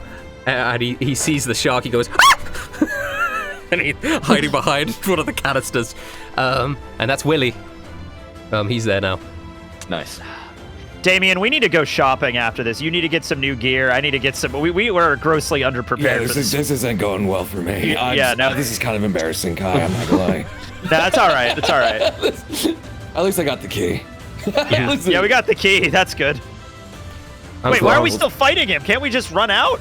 And he sees the shark. He goes, ah! And he's hiding behind one of the canisters. And that's Willie. He's there now. Nice. Damien, we need to go shopping after this. You need to get some new gear. I need to get some. We were grossly underprepared for this. This isn't going well for me. This is kind of embarrassing, Kai. I'm not gonna lie. That's all right. It's all right. At least I got the key. Yeah, we got the key. That's good. Wait, why are we still fighting him? Can't we just run out?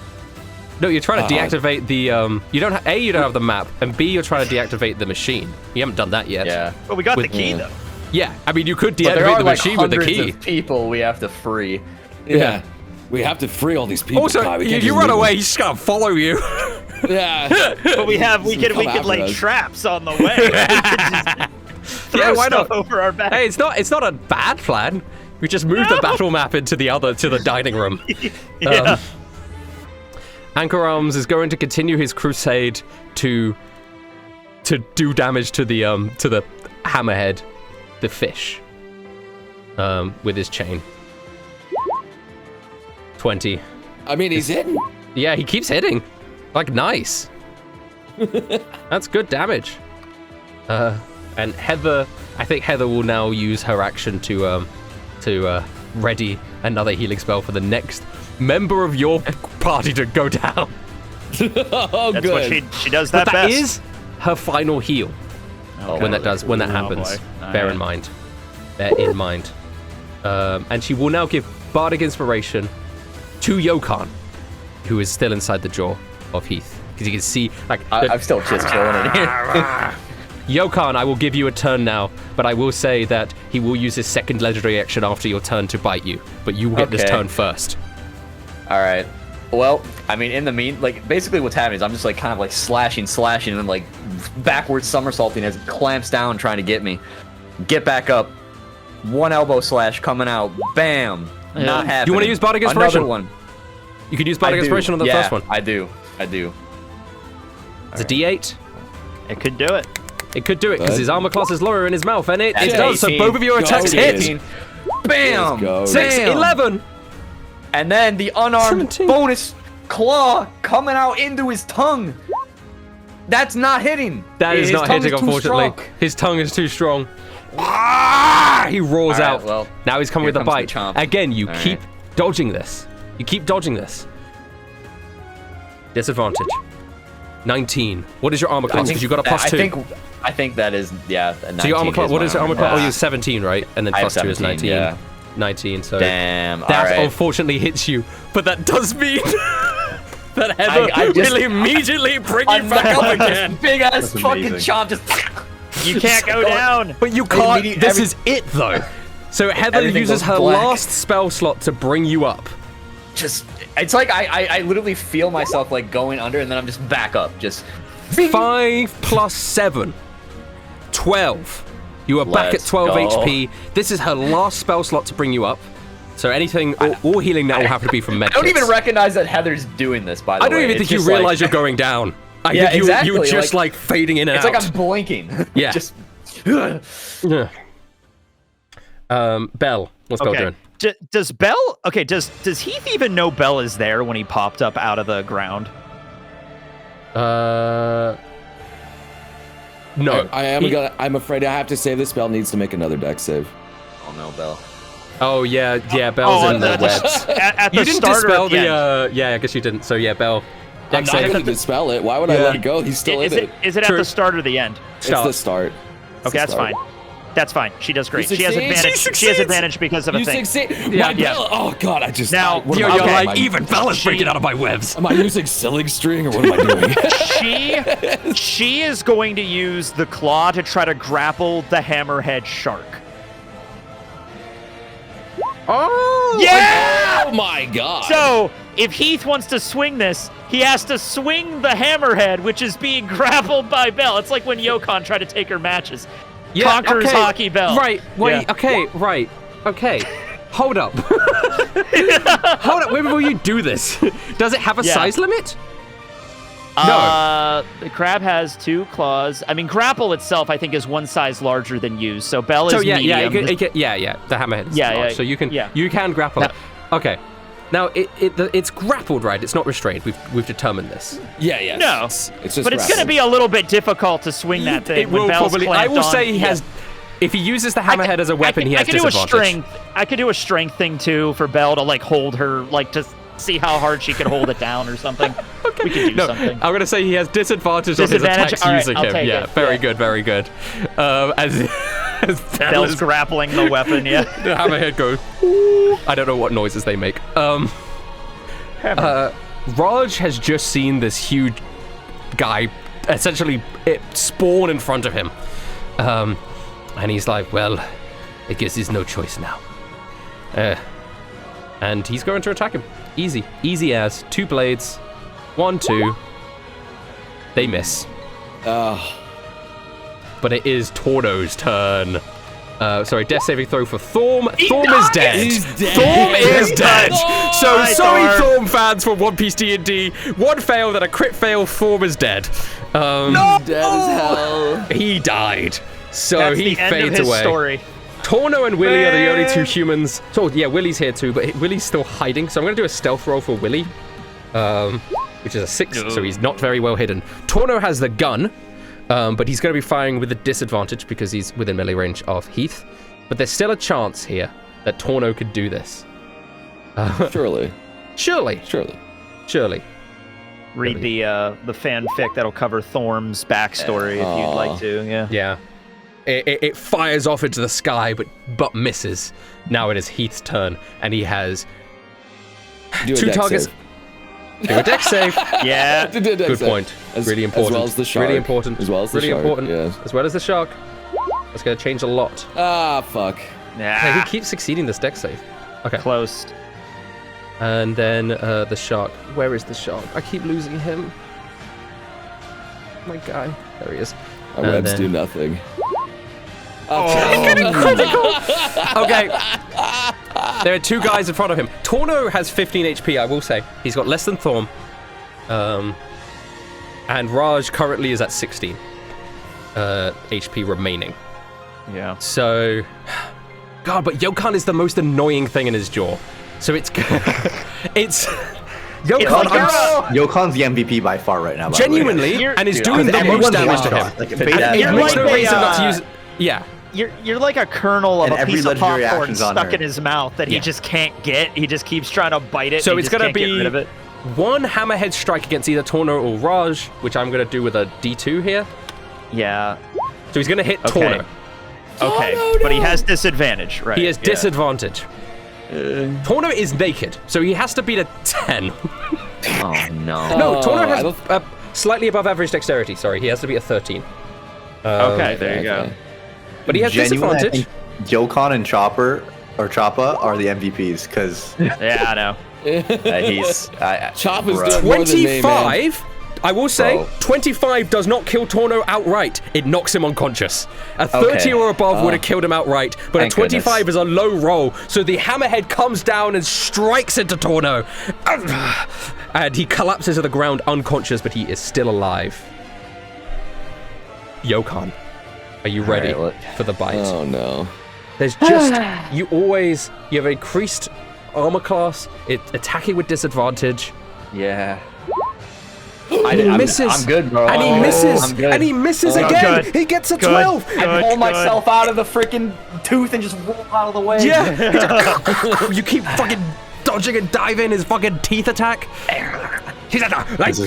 No, you're trying to deactivate the. You don't have the map, and B, you're trying to deactivate the machine. You haven't done that yet. Yeah. But we got the key though. Yeah, I mean, you could But there deactivate are the machine with the hundreds key. of people we have to free. Yeah. We have to free all these people. Also, Kai. We if can't you just run leave away, them. he's just gonna follow you. Yeah. But we could lay us. traps on the way. Throw why stuff not? over our back. Hey, it's not a bad plan. We just move the battle map into the dining room. Yeah. Anchor Arms is going to continue his crusade to do damage to the Hammerhead, the fish, with his chain. 20. I mean, he's hitting. Yeah, he keeps hitting. Like, nice. That's good damage. And Heather, I think Heather will now use her action to ready another healing spell for the next member of your party to go down. Oh, That's good. what she does that But best. that is her final heal. Okay. When that happens. boy. Bear Alright. in mind. Bear in mind. And she will now give Bardic Inspiration to Yokon, who is still inside the jaw of Heath. Because you can see, I'm still just chilling in here. Yokon, I will give you a turn now, but I will say that he will use his second legendary action after your turn to bite you. But you will get this Okay. turn first. All right. Well, I mean, in the basically what's happening is I'm just like kind of like slashing, and then like backwards somersaulting as it clamps down trying to get me. Get back up. One elbow slash coming out. Bam. Not happening. You want to use Bardic Inspiration? Another one. You could use Bardic Inspiration on the first one. I do. It's a D8. It could do it. It could do it because his armor class is lower in his mouth, and it That's does. So 18. both of your attacks hit. 18. Bam. Go. 6, Bam. 11. And then the unarmed 17. bonus claw coming out into his tongue. That's not hitting. That is His not tongue hitting, is too unfortunately. strong. His tongue is too strong. Ah! He roars All right, out. well, Now he's coming here with a comes bite. the chomp. Again, you All keep dodging this. You keep dodging this. Disadvantage. 19. What is your armor class? Because you got a plus 2. I think that is, yeah. So your armor class, what is your armor class? Oh, class? you're 17, right? And then I plus have 2 is 19. 17, yeah. 19, so Damn, that alright. unfortunately hits you. But that does mean that Heather I just- will immediately bring you back up again. Big ass That's fucking amazing. chomp just. You can't go down. But you can't. Immediate- This every- is it, though. So Heather Everything uses goes her black. last spell slot to bring you up. Just, it's like I literally feel myself like going under, and then I'm just back up, just. 5 plus 7. 12. You are back at Let's 12 go. HP. This is her last spell slot to bring you up. So anything, all healing now will have to be from med I don't kits. even recognize that Heather's doing this. By the way, I don't even think you realize you're going down. I Yeah, think exactly, you were just like fading in and It's out. like I'm blinking. Yeah. Just. Yeah. Belle, what's Belle Okay. doing? Does Belle? Okay. Does Heath even know Belle is there when he popped up out of the ground? No. I'm afraid I have to say this spell needs to make another dex save. Oh no, Belle. Oh yeah, Belle's in the at webs. At You the didn't starter dispel at the end. yeah, I guess you didn't. So yeah, Belle. I'm Dex not save. going to dispel it. Why would I Yeah. let it go? He's still Is in it at True. the start or the end? It's the start. Okay, that's fine. That's fine. She does great. You She has succeed. advantage. She She has succeeds. advantage because of a You thing. succeed. Yeah. My Bella. Oh god, I just Now, what am You're I doing? like, even Bella's breaking out of my webs. Am I using silling string or what am I doing? She is going to use the claw to try to grapple the hammerhead shark. Oh! Yeah! Oh my god. So, if Heath wants to swing this, he has to swing the hammerhead, which is being grappled by Belle. It's like when Yokon tried to take her matches. Conquerors okay. hockey Belle. Right, wait, Yeah. okay, right, okay. Hold up. Hold up, wait before you do this. Does it have a Yeah. size limit? The crab has 2 claws. I mean, grapple itself, I think, is 1 size larger than you. So Belle is So yeah, medium. the hammerhead is Yeah, large, yeah, so you can yeah. grapple it. Okay. Now it's grappled, right? It's not restrained. We've determined this. yeah. No. It's just But it's going to be a little bit difficult to swing that thing. It when will Belle's probably. I clamped will on. say he Yeah. has. If he uses the hammerhead as a weapon, he has disadvantage. I could do a strength thing too for Belle to like hold her, like to see how hard she could hold it down or something. Okay. We could do something. I'm gonna say he has disadvantage on his attacks All right, using I'll him. take Yeah, it. very Yeah. good, very good. As Belle's grappling the weapon. Yeah. the hammerhead goes. I don't know what noises they make. Raj has just seen this huge guy essentially spawn in front of him. And he's like, well, I guess there's no choice now. And he's going to attack him. Easy as 2 blades. 1, 2. They miss. But it is Torno's turn. Sorry, death saving throw for Thorm. Thorm is dead. He's dead. Thorm is dead. So Hi, sorry, Thorm. Thorm fans from One Piece D&D. 1 fail, then a crit fail. Thorm is dead. dead as hell. He died. So That's he the end fades of his away. story. Torno and Willy are the only 2 humans. So yeah, Willy's here too, but Willy's still hiding. So I'm going to do a stealth roll for Willy, which is a 6, so he's not very well hidden. Torno has the gun, but he's going to be firing with a disadvantage because he's within melee range of Heath. But there's still a chance here that Torno could do this. Surely. Surely. Read the fanfic that'll cover Thorm's backstory if you'd like to. Yeah. Yeah. It fires off into the sky, but misses. Now it is Heath's turn, and he has Do a 2 dex targets. save. Do a dex save. Yeah. Do a dex Good save. point. Really important. As well as the shark. Really important. As well as the really shark. important. Yes. As well as the shark. That's going to change a lot. Ah, fuck. Hey, he Nah. keeps succeeding this dex save. Okay. Close. And then the shark. Where is the shark? I keep losing him. My guy. There he is. Our webs do nothing. Okay. There are two guys in front of him. Torno has 15 HP, I will say. He's got less than Thorm. And Raj currently is at 16 HP remaining. Yeah. So, God, but Yokan is the most annoying thing in his jaw. So it's Yokan's the MVP by far right now. Genuinely, and is doing the most damage to him. It makes no reason not to use. Yeah. You're like a kernel of a piece of popcorn stuck in his his mouth that he just can't get. He just keeps trying to bite it. So it's gonna be one Hammerhead strike against either Torno or Raj, which I'm gonna do with a D2 here. Yeah. So he's gonna hit Torno. Okay, but he has disadvantage, right? He has disadvantage. Torno is naked, so he has to beat a 10. Oh no. No, Torno has slightly above average dexterity. Sorry, he has to be a 13. Okay, there you go. But he has disadvantage. Yokan and Choppa are the MVPs because yeah, I know. He's Choppa's doing more than me, 25. I will say, 25 does not kill Torno outright. It knocks him unconscious. A 30 or above would have killed him outright, but a 25 is a low roll, so the Hammerhead comes down and strikes into Torno. And he collapses to the ground unconscious, but he is still alive. Yokan, are you ready for the bite? Oh no. There's just, you have increased armor class, attacking with disadvantage. Yeah. He misses. I'm good, bro. And he misses. I'm good. And he misses again. Good. He gets a 12. I pull myself out of the freaking tooth and just roll out of the way. Yeah. You keep fucking dodging and diving his fucking teeth attack. He's like, he's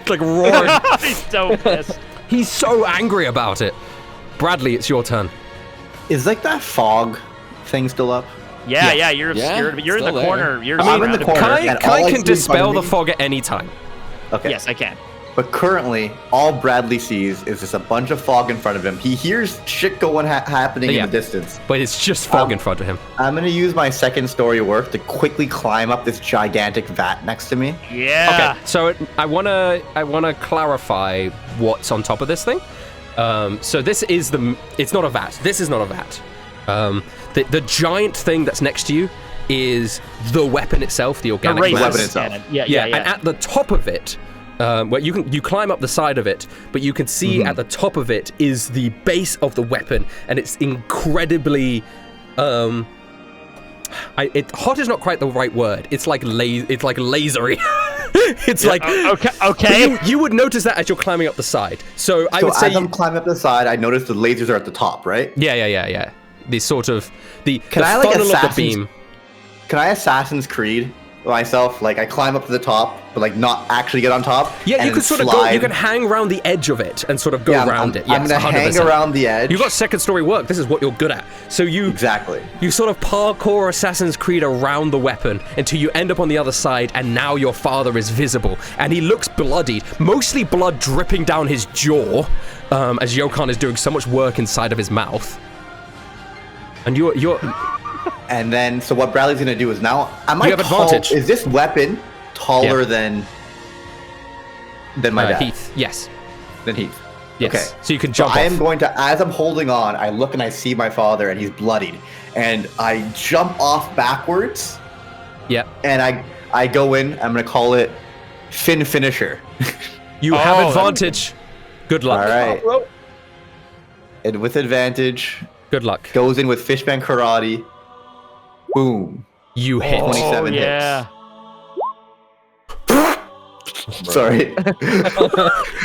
like roaring. He's so pissed. He's so angry about it. Bradley, it's your turn. Is like that fog thing still up? Yeah, you're in the corner. I'm in the corner. Kai can dispel the fog at any time. Okay. Yes, I can. But currently, all Bradley sees is just a bunch of fog in front of him. He hears shit going happening in the distance. But it's just fog in front of him. I'm gonna use my second story work to quickly climb up this gigantic vat next to me. Yeah. Okay, so I wanna clarify what's on top of this thing. So this is it's not a vat. This is not a vat. The giant thing that's next to you is the weapon itself, the organic weapon itself. Yeah. And at the top of it, where you climb up the side of it, but you can see at the top of it is the base of the weapon, and it's incredibly. Hot is not quite the right word. It's like lasery. It's like okay. You would notice that as you're climbing up the side. So I would say as I'm climbing up the side, I notice the lasers are at the top, right? Yeah. The sort of the funnel of the beam. Can I Assassin's Creed myself? Like I climb up to the top, but like not actually get on top. Yeah, you can sort of go. You can hang around the edge of it and sort of go around it. I'm gonna 100%. hang around the edge. You've got second story work. This is what you're good at. So you sort of parkour Assassin's Creed around the weapon until you end up on the other side, and now your father is visible, and he looks bloodied, mostly blood dripping down his jaw, as Yokan is doing so much work inside of his mouth. And you're. And then, so what Bradley's gonna do is now you have advantage. Is this weapon taller than my dad? Heath, yes. Than Heath. Yes. Okay. So you can jump. I am going to, as I'm holding on, I look and I see my father, and he's bloodied, and I jump off backwards. Yeah. And I go in. I'm gonna call it Fin Finisher. You have advantage. Good luck. All right. And with advantage. Good luck. Goes in with Fishman Karate. Boom. You hit. 27 yeah. hits. Sorry.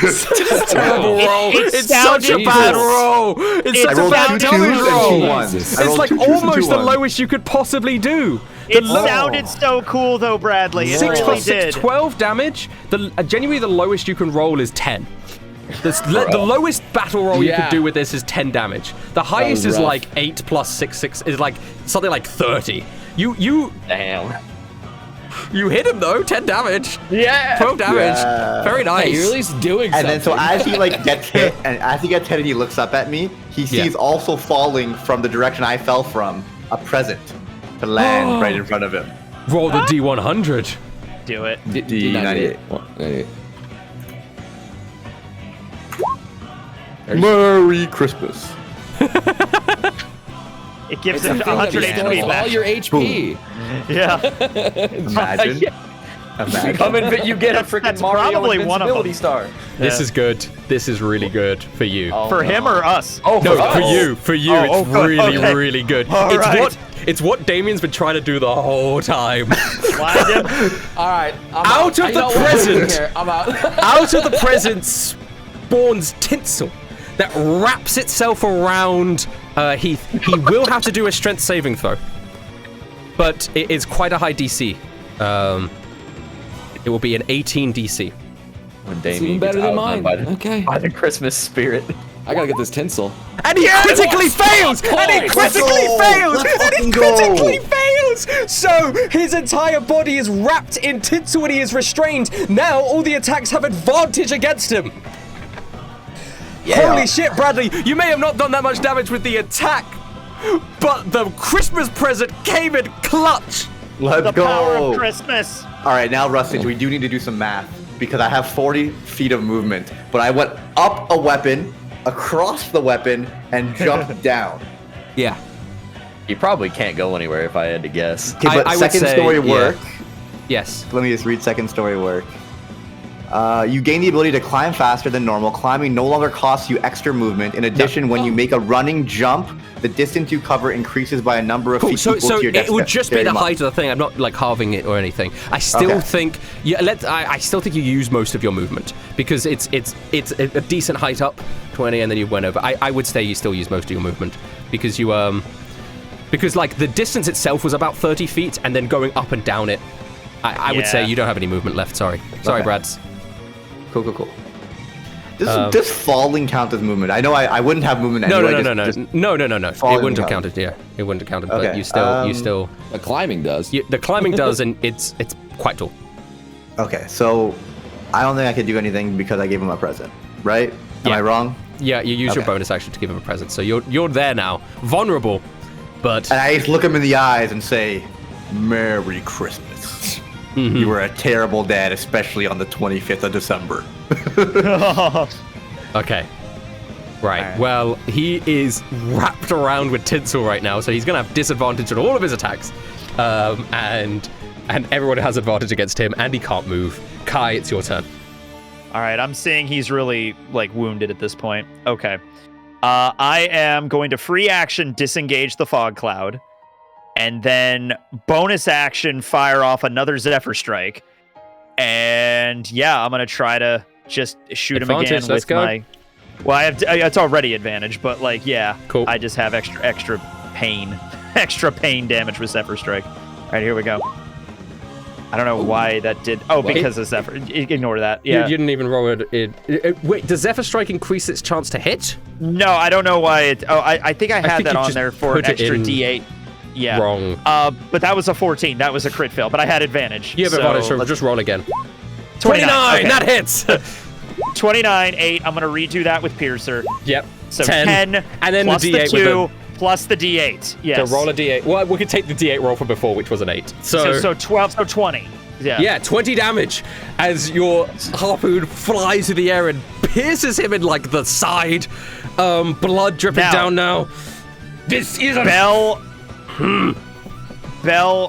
It's a terrible roll. It's such a bad roll. It's such a bad damage roll. It's like almost the lowest you could possibly do. It sounded so cool though, Bradley. It 6 really plus 6, did. 12 damage. Genuinely the lowest you can roll is 10. The lowest battle roll you could do with this is 10 damage. The highest is like 8 plus 6 is like something like 30. Damn. You hit him though, 10 damage. Yeah. 12 damage. Yeah. Very nice. Hey, you're at least doing something. And then so as he like gets hit, and he looks up at me, he sees also falling from the direction I fell from a present. to land right in front of him. Roll the D100. Do it. D98. 98. Merry Christmas. It gives It's him a thing that 100 restores HP all back. your HP. Yeah. Imagine. You get a freaking That's Mario probably one of invincibility them. star. This is good. This is really good for you. Oh, For no. him or us? Oh, No, us. for you. For you, Oh, it's good. really, Okay. really good. All it's right. what Damien's been trying to do the whole time. Blind him. All right. I'm Out of You the know what? I'm present. here. I'm out. Out of the present spawns tinsel that wraps itself around Heath. He will have to do a strength saving throw, but it is quite a high DC. It will be an 18 DC. When It's even better than mine. Okay. By the Christmas spirit. I gotta get this tinsel. And he critically fails! And he critically fails! And he critically fails! So, his entire body is wrapped in tinsel and he is restrained. Now, all the attacks have advantage against him. Holy shit, Bradley, you may have not done that much damage with the attack, but the Christmas present came in clutch. Let's The go. power of Christmas. All right, now Rustage, we do need to do some math because I have 40 feet of movement, but I went up a weapon, across the weapon, and jumped down. Yeah. You probably can't go anywhere if I had to guess. Okay, but I would second say, story yeah. work. Yes. Let me just read second story work. You gain the ability to climb faster than normal. Climbing no longer costs you extra movement. In addition, when you make a running jump, the distance you cover increases by a number of feet So equal to your it would just be the dexterity height of the thing. I'm not like halving it or anything. I still Okay. think I still think you use most of your movement because it's a decent height up, 20, and then you went over. I would say you still use most of your movement because you because like the distance itself was about 30 feet, and then going up and down it. I would say Yeah. you don't have any movement left. Sorry, Okay. Brads. Cool. Does falling count as movement? I know I wouldn't have movement No, anyway. no. It falling wouldn't have count. counted. Yeah, it wouldn't have counted. Okay, But you still The climbing does. the climbing does, and it's quite tall. Okay, so I don't think I could do anything because I gave him a present, right? Am Yeah. I wrong? Yeah, you use your Okay. bonus action to give him a present, so you're there now, vulnerable, but And I just look him in the eyes and say, Merry Christmas. You were a terrible dad, especially on the 25th of December. okay. Right. Well, he is wrapped around with tinsel right now, so he's gonna have disadvantage on all of his attacks, and everyone has advantage against him, and he can't move. Kai, it's your turn. All right, I'm seeing he's really like wounded at this point. Okay. I am going to free action disengage the fog cloud, and then bonus action fire off another Zephyr Strike. And yeah, I'm gonna try to just shoot him Advantage, again let's with go. my. Well, it's already advantage, but like yeah, Cool. I just have extra pain, extra pain damage with Zephyr Strike. All right, here we go. I don't know why that did. Oh, What? because of Zephyr. Ignore that. You Yeah. didn't even roll it. Wait, does Zephyr Strike increase its chance to hit? No, I don't know why it. Oh, I think I had think that you on just there for put an it extra in D8. Yeah. Wrong. But that was a 14. That was a crit fail, but I had advantage. You have so advantage, so let's- just roll again. 29. Okay. That hits. 29, 8. I'm gonna redo that with Piercer. Yep. So 10, and then plus the D8 the 2 with plus the D8. Yes. So roll a D8. Well, we could take the D8 roll from before, which was an 8. So 12. So 20. Yeah. Yeah, 20 damage as your harpoon flies through the air and pierces him in like the side. Blood dripping down now. This is a Bell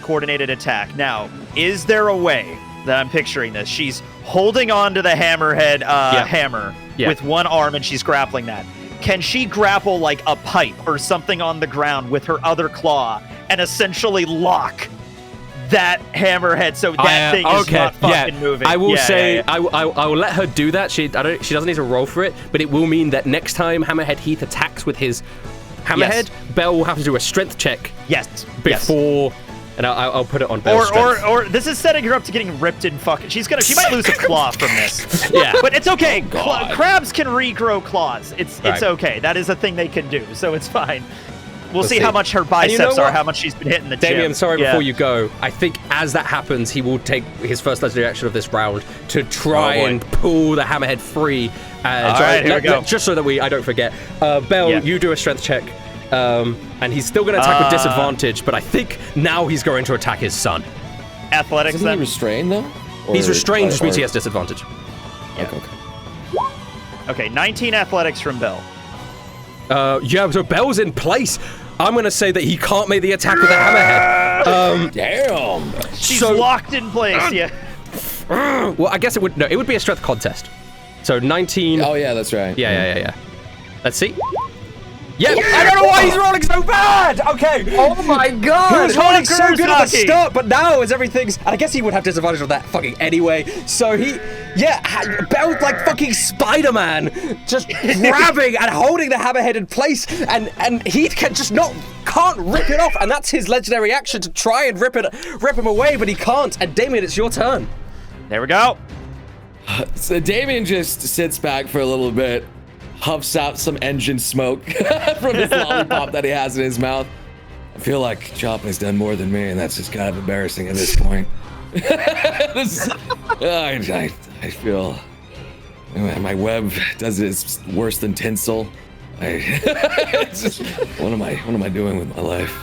coordinated attack. Now, is there a way that I'm picturing this? She's holding on to the Hammerhead hammer with one arm and she's grappling that. Can she grapple like a pipe or something on the ground with her other claw and essentially lock that Hammerhead so that thing is not fucking moving? I will say, yeah. I will let her do that. She doesn't need to roll for it, but it will mean that next time Hammerhead Heath attacks with his Hammerhead, Belle will have to do a strength check. Yes. Before, and I'll put it on Belle's strength. Or this is setting her up to getting ripped in fucking. She might lose a claw from this. Yeah. But it's okay. God. Crabs can regrow claws. It's Right. okay. That is a thing they can do. So it's fine. We'll see see. how much her you biceps know are, what? how much she's been hitting the gym. Damien, sorry Yeah. before you go. I think as that happens, he will take his first legendary action of this round to try boy. and pull the Hammerhead free. All right, here we go. Just so that I don't forget. Belle, Yeah. you do a strength check. And he's still going to attack with disadvantage, but I think now he's going to attack his son. Athletics, Isn't he then. restrained, though? He's restrained, which means he has disadvantage. Okay. Okay, 19 athletics from Bell. Yeah, so Bell's in place. I'm going to say that he can't make the attack with the hammerhead. Damn! She's locked in place, yeah. Well, I guess it would be a strength contest. So 19. Oh, yeah, that's right. Yeah. Let's see. Yeah, I don't know why he's rolling so bad. Okay. Oh my god! He was rolling so good at the start, but now as everything's... I guess he would have disadvantage on that fucking anyway. So Bell like fucking Spider-Man, just grabbing and holding the hammerhead in place, and Heath can't rip it off, and that's his legendary action to try and rip him away, but he can't. And Damien, it's your turn. There we go. So Damien just sits back for a little bit, huffs out some engine smoke from his lollipop that he has in his mouth. I feel like Chop has done more than me, and that's just kind of embarrassing at this point. I feel my web does it worse than tinsel. What am I doing with my life?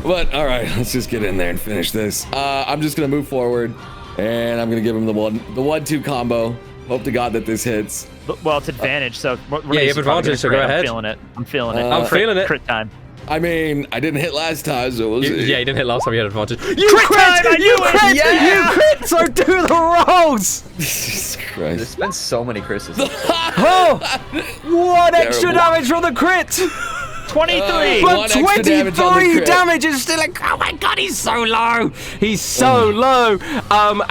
But all right, let's just get in there and finish this. I'm just gonna move forward, and I'm gonna give him the 1-2 combo. Hope to God that this hits. Well, it's advantage, so you have advantage, so go ahead. I'm feeling it. I'm feeling it. Crit time. I mean, I didn't hit last time, so we'll see. Yeah, you didn't hit last time. You had advantage. Crit time! You crit! You crit! So do the rolls. Jesus Christ! There's been so many Chris's. One extra damage from the crit. 23. But 23 damage is still like, oh my god, he's so low. He's so low.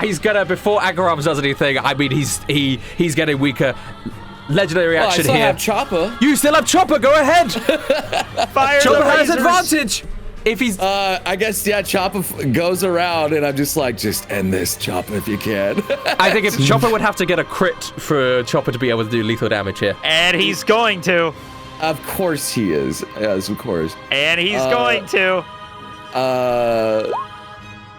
He's gonna, before Agarams does anything, I mean, he's getting weaker. Legendary action I still here. have Chopper. You still have Chopper, go ahead. Fire Chopper the has lasers. advantage. If he's... I guess, yeah, Chopper goes around, and I'm just like, just end this, Chopper, if you can. I think if Chopper would have to get a crit for Chopper to be able to do lethal damage here. And he's going to. Of course he is. Yes, of course. And he's going to.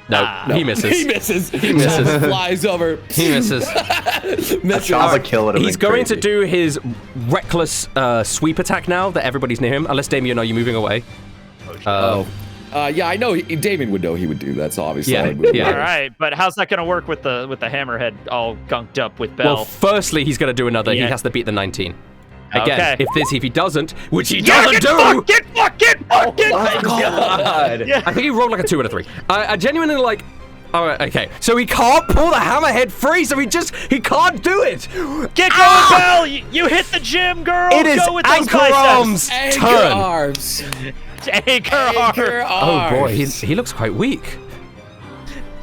No, he misses. He misses. He misses. Chopper flies over. He misses. He's going to do his reckless sweep attack now that everybody's near him. Unless, Damien, are you moving away? Yeah, I know. Damien would know he would do that, so obviously. Yeah. All right, but how's that going to work with the hammerhead all gunked up with Bell? Well, firstly, he's going to do another. Yeah. He has to beat the 19. Again, Okay. if he doesn't, which he doesn't do. Get fucked! Oh my god! Yeah. I think he rolled like a 2 and a 3. I genuinely like. All right, okay. So he can't pull the hammerhead free. So he can't do it. Get going, Bell! You hit the gym, girl. It is Go with those Anchor biceps. Arms' Anchor turn. arms. Anchor arms. Oh boy, he looks quite weak.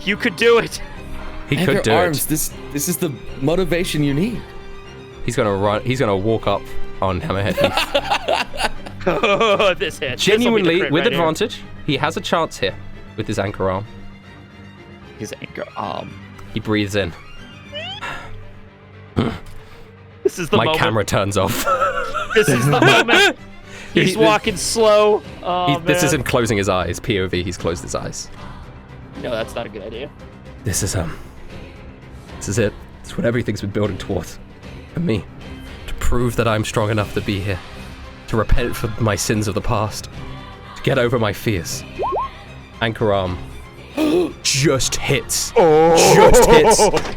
You could do it. He Anchor could do arms. it. This is the motivation you need. He's gonna run. He's gonna walk up on Hammerhead. Oh, this hit. Genuinely, This'll be the crit with right here. advantage, he has a chance here with his anchor arm. His anchor arm. He breathes in. This is the My moment. camera turns off. This is the moment. He's walking slow. Oh, This man. isn't closing his eyes. POV. He's closed his eyes. No, that's not a good idea. This is This is it. It's what everything's been building towards. For me, to prove that I'm strong enough to be here, to repent for my sins of the past, to get over my fears. Anchor arm just hits.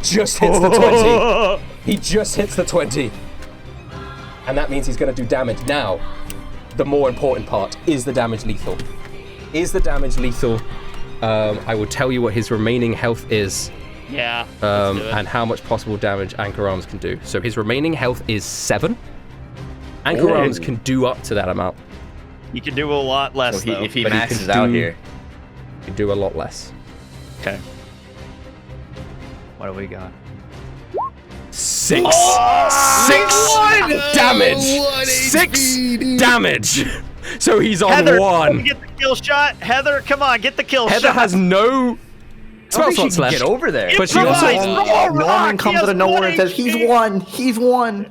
Just hits the 20. He just hits the 20. And that means he's going to do damage. Now, the more important part, is the damage lethal? Is the damage lethal? I will tell you what his remaining health is. Yeah. Let's do it. And how much possible damage Anchor Arms can do. So his remaining health is 7. Anchor Arms can do up to that amount. You can do a lot less, though. If he But he maxes can out do- here. He can do a lot less. Okay. What do we got? 6. 6 damage. 6 damage. So he's on Heather, 1. get the kill shot. Heather, come on, get the kill Heather shot. has no spell slots left. Get over there. But she also Norman comes out of nowhere and says, "He's won. He's won."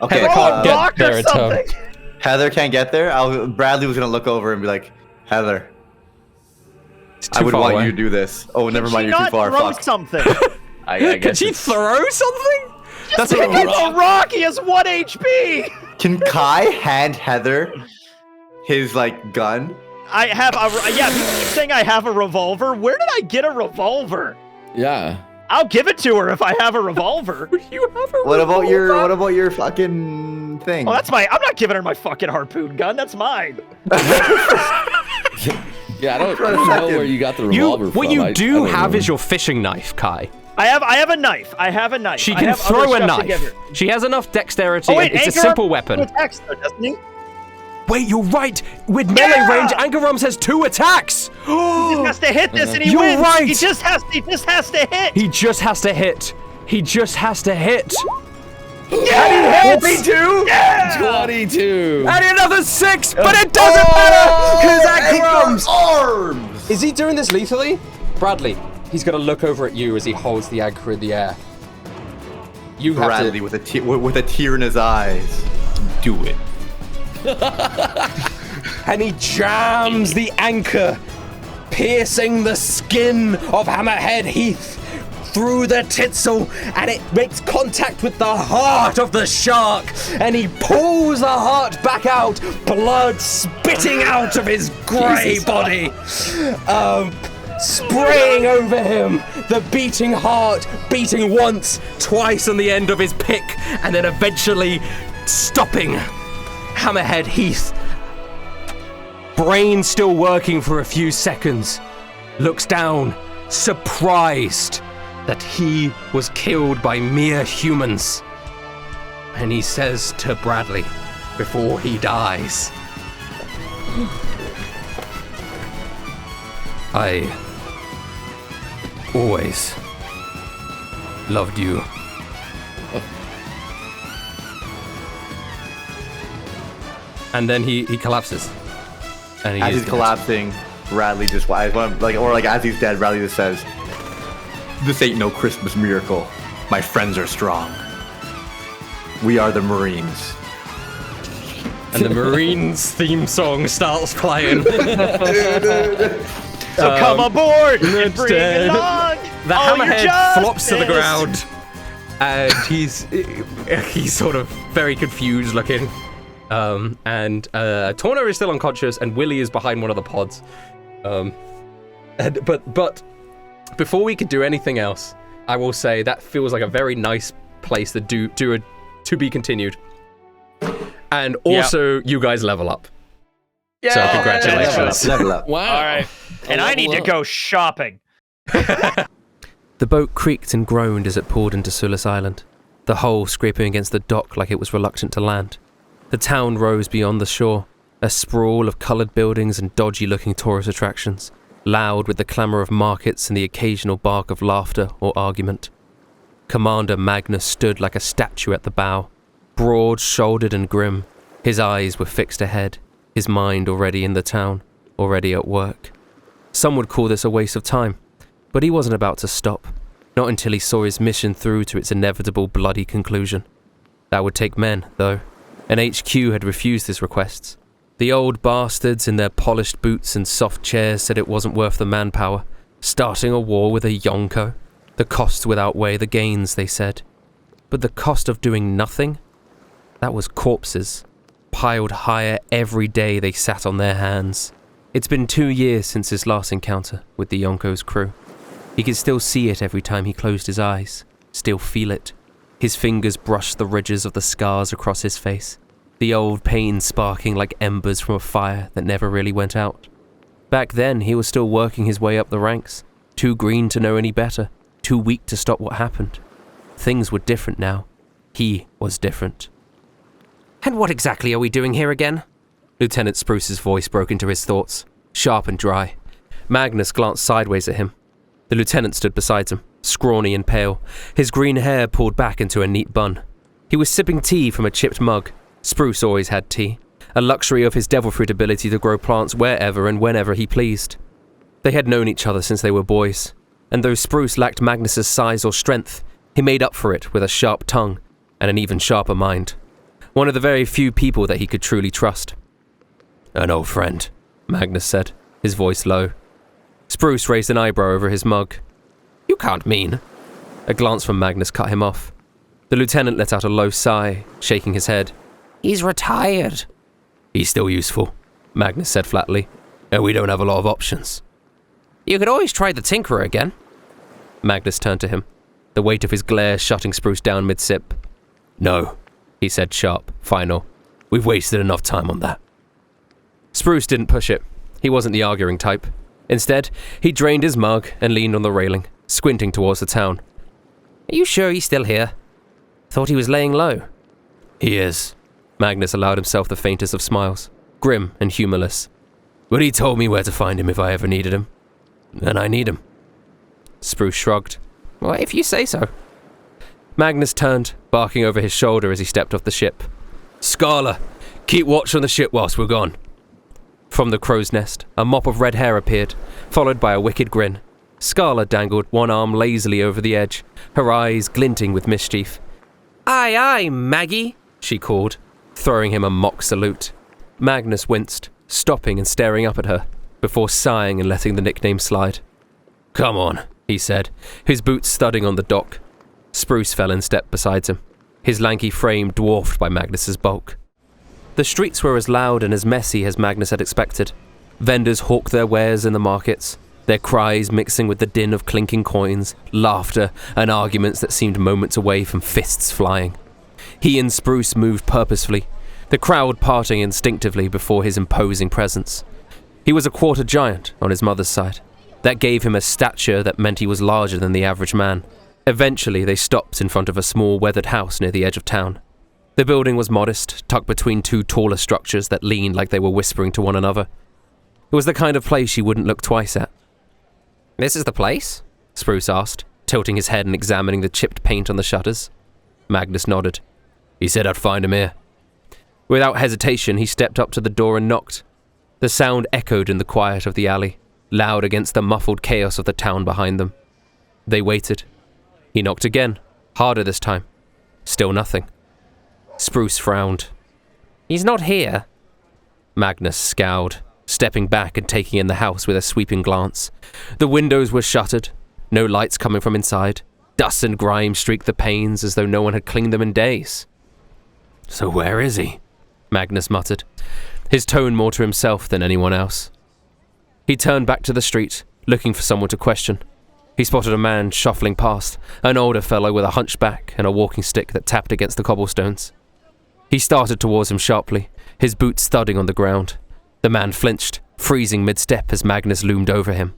Okay, Heather can't get rock or there in time. something. Heather can't get there. Bradley was gonna look over and be like, "Heather, It's I too would far want away. you to do this." Oh, never Can mind. she You're too not far. throw Fuck. something? I Can guess she it's- throw something? That's Pick up a rock. He has 1 HP. Can Kai hand Heather his gun? I have people keep saying I have a revolver. Where did I get a revolver? Yeah. I'll give it to her if I have a revolver. You have a What revolver? about your fucking thing? Oh, that's I'm not giving her my fucking harpoon gun. That's mine. Yeah, I don't know where you got the revolver from. What you I do don't have know. is your fishing knife, Kai. I have a knife. I have a knife. She I can have throw other a stuff to give knife. her. She has enough dexterity. Oh wait, it's a Anchor simple Rum weapon. attacks though, doesn't he? Wait, you're right. With melee range, Angarums has 2 attacks. He just has to hit this and he You're wins. right. He just has to hit. He just has to hit. He just has to hit. Yeah! And he hits. 22. And another 6, but it doesn't matter because Angarums. arms. Is he doing this lethally? Bradley, he's gonna look over at you as he holds the anchor in the air. You have Bradley with a tear in his eyes. Do it. and he jams the anchor, piercing the skin of Hammerhead Heath through the titstle, and it makes contact with the heart of the shark, and he pulls the heart back out, blood spitting out of his grey body, spraying over him, the beating heart beating once, twice on the end of his pick, and then eventually stopping Hammerhead Heath. Brain still working for a few seconds, looks down, surprised that he was killed by mere humans. And he says to Bradley, before he dies, I always loved you. And then he collapses. And As he's collapsing, Bradley just as he's dead, Bradley just says, "This ain't no Christmas miracle. My friends are strong. We are the Marines." And the Marines theme song starts playing. So come aboard and bring along The all your Hammerhead flops to the justice. ground, and he's sort of very confused looking. And Torno is still unconscious, and Willie is behind one of the pods. But before we could do anything else, I will say that feels like a very nice place to do a to be continued. And also, you guys level up. Yeah. So congratulations. Level up. Wow. All right. And I need to go shopping. The boat creaked and groaned as it pulled into Sulis Island, the hull scraping against the dock like it was reluctant to land. The town rose beyond the shore, a sprawl of coloured buildings and dodgy-looking tourist attractions, loud with the clamour of markets and the occasional bark of laughter or argument. Commander Magnus stood like a statue at the bow, broad-shouldered and grim. His eyes were fixed ahead, his mind already in the town, already at work. Some would call this a waste of time, but he wasn't about to stop, not until he saw his mission through to its inevitable bloody conclusion. That would take men, though, and HQ had refused his requests. The old bastards in their polished boots and soft chairs said it wasn't worth the manpower. Starting a war with a Yonko? The costs would outweigh the gains, they said. But the cost of doing nothing? That was corpses, piled higher every day they sat on their hands. It's been 2 years since his last encounter with the Yonko's crew. He could still see it every time he closed his eyes, still feel it. His fingers brushed the ridges of the scars across his face, the old pain sparking like embers from a fire that never really went out. Back then, he was still working his way up the ranks, too green to know any better, too weak to stop what happened. Things were different now. He was different. And what exactly are we doing here again? Lieutenant Spruce's voice broke into his thoughts, sharp and dry. Magnus glanced sideways at him. The lieutenant stood beside him, scrawny and pale, his green hair pulled back into a neat bun. He was sipping tea from a chipped mug. Spruce always had tea, a luxury of his devil fruit ability to grow plants wherever and whenever he pleased. They had known each other since they were boys, and though Spruce lacked Magnus's size or strength, he made up for it with a sharp tongue and an even sharper mind. One of the very few people that he could truly trust. An old friend, Magnus said, his voice low. Spruce raised an eyebrow over his mug. You can't mean... A glance from Magnus cut him off. The lieutenant let out a low sigh, shaking his head. He's retired. He's still useful, Magnus said flatly, and we don't have a lot of options. You could always try the Tinkerer again. Magnus turned to him, the weight of his glare shutting Spruce down mid-sip. No, he said sharp, final. We've wasted enough time on that. Spruce didn't push it. He wasn't the arguing type. Instead, he drained his mug and leaned on the railing, squinting towards the town. Are you sure he's still here? Thought he was laying low. He is. Magnus allowed himself the faintest of smiles, grim and humorless. But he told me where to find him if I ever needed him. And I need him. Spruce shrugged. Well, if you say so. Magnus turned, barking over his shoulder as he stepped off the ship. Scarla, keep watch on the ship whilst we're gone. From the crow's nest, a mop of red hair appeared, followed by a wicked grin. Scarla dangled one arm lazily over the edge, her eyes glinting with mischief. Aye, aye, Maggie, she called, throwing him a mock salute. Magnus winced, stopping and staring up at her, before sighing and letting the nickname slide. Come on, he said, his boots thudding on the dock. Spruce fell in step beside him, his lanky frame dwarfed by Magnus's bulk. The streets were as loud and as messy as Magnus had expected. Vendors hawked their wares in the markets, their cries mixing with the din of clinking coins, laughter, and arguments that seemed moments away from fists flying. He and Spruce moved purposefully, the crowd parting instinctively before his imposing presence. He was a quarter giant on his mother's side. That gave him a stature that meant he was larger than the average man. Eventually, they stopped in front of a small weathered house near the edge of town. The building was modest, tucked between two taller structures that leaned like they were whispering to one another. It was the kind of place you wouldn't look twice at. This is the place? Spruce asked, tilting his head and examining the chipped paint on the shutters. Magnus nodded. He said I'd find him here. Without hesitation, he stepped up to the door and knocked. The sound echoed in the quiet of the alley, loud against the muffled chaos of the town behind them. They waited. He knocked again, harder this time. Still nothing. Spruce frowned. He's not here. Magnus scowled, stepping back and taking in the house with a sweeping glance. The windows were shuttered, no lights coming from inside. Dust and grime streaked the panes as though no one had cleaned them in days. So where is he? Magnus muttered, his tone more to himself than anyone else. He turned back to the street, looking for someone to question. He spotted a man shuffling past, an older fellow with a hunchback and a walking stick that tapped against the cobblestones. He started towards him sharply, his boots thudding on the ground. The man flinched, freezing mid-step as Magnus loomed over him.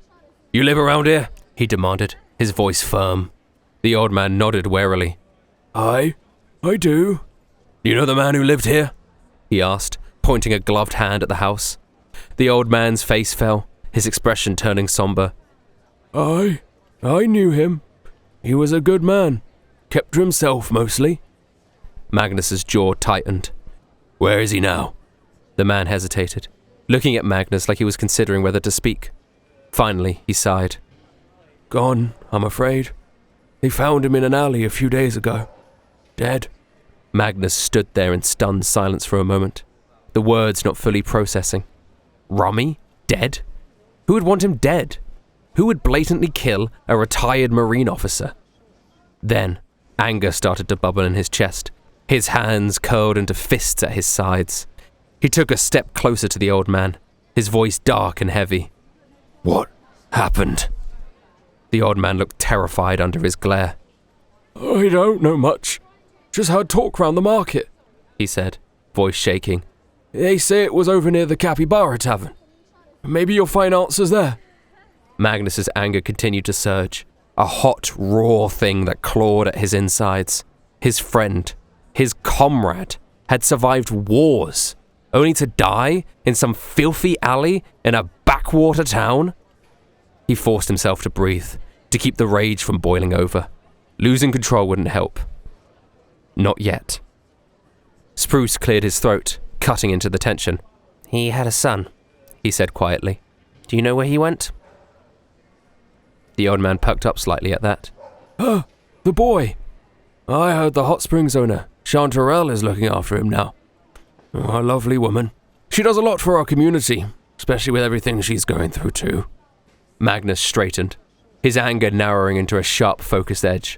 You live around here? He demanded, his voice firm. The old man nodded warily. I do. You know the man who lived here? He asked, pointing a gloved hand at the house. The old man's face fell, his expression turning somber. I knew him. He was a good man. Kept to himself mostly. Magnus's jaw tightened. Where is he now? The man hesitated, looking at Magnus like he was considering whether to speak. Finally, he sighed. Gone, I'm afraid. They found him in an alley a few days ago. Dead. Magnus stood there in stunned silence for a moment, the words not fully processing. Rummy? Dead? Who would want him dead? Who would blatantly kill a retired Marine officer? Then, anger started to bubble in his chest. His hands curled into fists at his sides. He took a step closer to the old man, his voice dark and heavy. What happened? The old man looked terrified under his glare. I don't know much. Just heard talk round the market, he said, voice shaking. They say it was over near the Capybara Tavern. Maybe you'll find answers there. Magnus's anger continued to surge, a hot, raw thing that clawed at his insides. His friend, his comrade, had survived wars, only to die in some filthy alley in a backwater town? He forced himself to breathe, to keep the rage from boiling over. Losing control wouldn't help. Not yet. Spruce cleared his throat, cutting into the tension. He had a son, he said quietly. Do you know where he went? The old man perked up slightly at that. The boy. I heard the hot springs owner, Chanterelle, is looking after him now. A lovely woman. She does a lot for our community, especially with everything she's going through too. Magnus straightened, his anger narrowing into a sharp, focused edge.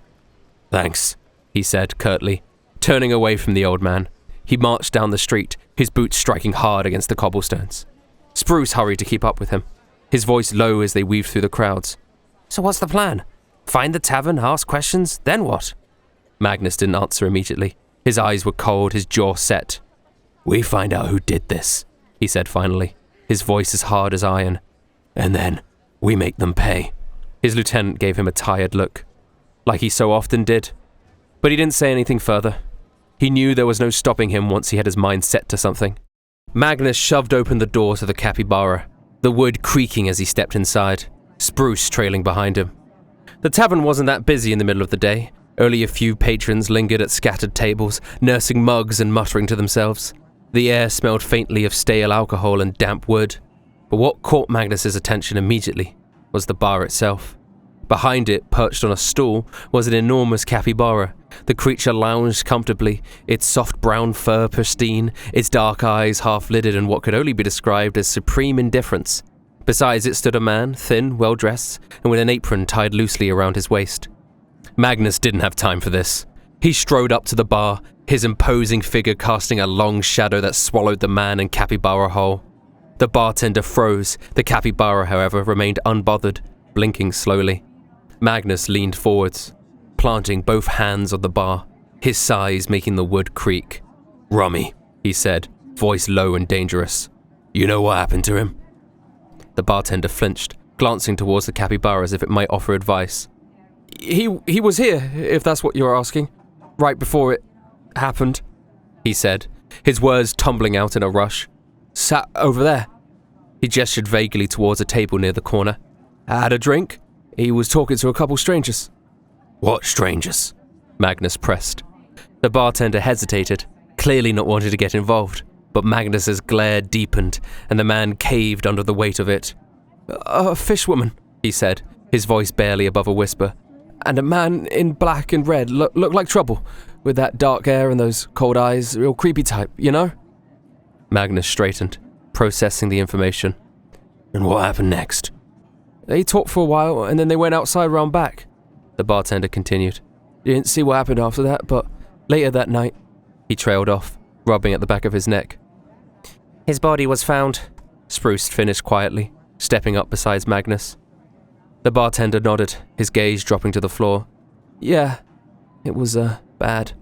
Thanks, he said curtly, turning away from the old man, he marched down the street, his boots striking hard against the cobblestones. Spruce hurried to keep up with him, his voice low as they weaved through the crowds. So what's the plan? Find the tavern, ask questions, then what? Magnus didn't answer immediately. His eyes were cold, his jaw set. We find out who did this, he said finally, his voice as hard as iron. And then we make them pay. His lieutenant gave him a tired look, like he so often did. But he didn't say anything further. He knew there was no stopping him once he had his mind set to something. Magnus shoved open the door to the capybara, the wood creaking as he stepped inside, Spruce trailing behind him. The tavern wasn't that busy in the middle of the day. Only a few patrons lingered at scattered tables, nursing mugs and muttering to themselves. The air smelled faintly of stale alcohol and damp wood. But what caught Magnus's attention immediately was the bar itself. Behind it, perched on a stool, was an enormous capybara. The creature lounged comfortably, its soft brown fur pristine, its dark eyes half-lidded in what could only be described as supreme indifference. Besides it stood a man, thin, well-dressed, and with an apron tied loosely around his waist. Magnus didn't have time for this. He strode up to the bar, his imposing figure casting a long shadow that swallowed the man and capybara whole. The bartender froze. The capybara, however, remained unbothered, blinking slowly. Magnus leaned forwards, planting both hands on the bar, his sighs making the wood creak. Rummy, he said, voice low and dangerous. You know what happened to him? The bartender flinched, glancing towards the capybara as if it might offer advice. He was here, if that's what you're asking. Right before it happened, he said, his words tumbling out in a rush. Sat over there. He gestured vaguely towards a table near the corner. Had a drink. He was talking to a couple strangers. What strangers? Magnus pressed. The bartender hesitated, clearly not wanting to get involved, but Magnus's glare deepened, and the man caved under the weight of it. A fishwoman, he said, his voice barely above a whisper. And a man in black and red looked like trouble, with that dark hair and those cold eyes, real creepy type, you know? Magnus straightened, processing the information. And what happened next? They talked for a while, and then they went outside round back, the bartender continued. Didn't see what happened after that, but later that night, he trailed off, rubbing at the back of his neck. His body was found, Spruce finished quietly, stepping up beside Magnus. The bartender nodded, his gaze dropping to the floor. Yeah, it was, bad.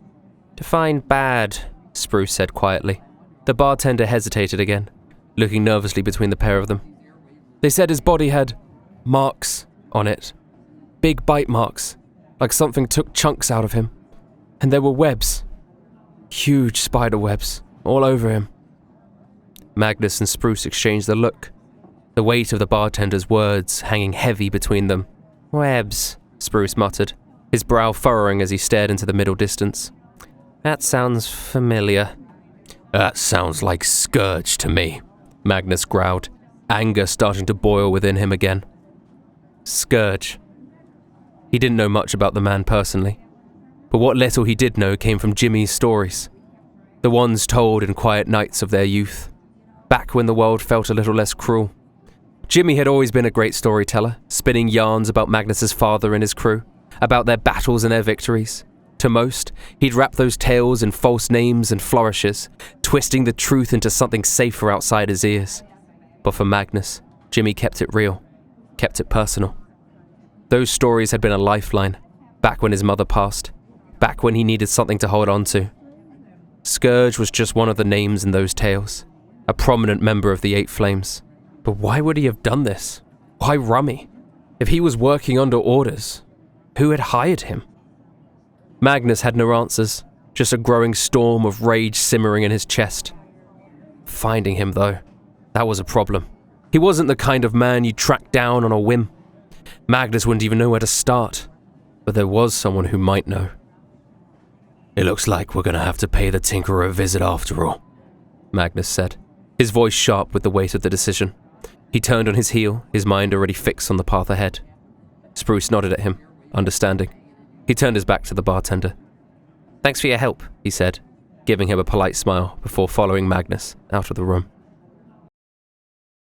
Define bad, Spruce said quietly. The bartender hesitated again, looking nervously between the pair of them. They said his body had marks on it. Big bite marks, like something took chunks out of him. And there were webs. Huge spider webs, all over him. Magnus and Spruce exchanged a look, the weight of the bartender's words hanging heavy between them. Webs, Spruce muttered, his brow furrowing as he stared into the middle distance. That sounds familiar. That sounds like Scourge to me, Magnus growled, anger starting to boil within him again. Scourge. He didn't know much about the man personally, but what little he did know came from Jimmy's stories, the ones told in quiet nights of their youth, back when the world felt a little less cruel. Jimmy had always been a great storyteller, spinning yarns about Magnus's father and his crew, about their battles and their victories. To most, he'd wrap those tales in false names and flourishes, twisting the truth into something safer outside his ears. But for Magnus, Jimmy kept it real, kept it personal. Those stories had been a lifeline, back when his mother passed, back when he needed something to hold on to. Scourge was just one of the names in those tales, a prominent member of the Eight Flames. But why would he have done this? Why Rummy? If he was working under orders, who had hired him? Magnus had no answers, just a growing storm of rage simmering in his chest. Finding him, though, that was a problem. He wasn't the kind of man you'd track down on a whim. Magnus wouldn't even know where to start, but there was someone who might know. It looks like we're gonna have to pay the Tinkerer a visit after all, Magnus said, his voice sharp with the weight of the decision. He turned on his heel, his mind already fixed on the path ahead. Spruce nodded at him, understanding. He turned his back to the bartender. Thanks for your help, he said, giving him a polite smile before following Magnus out of the room.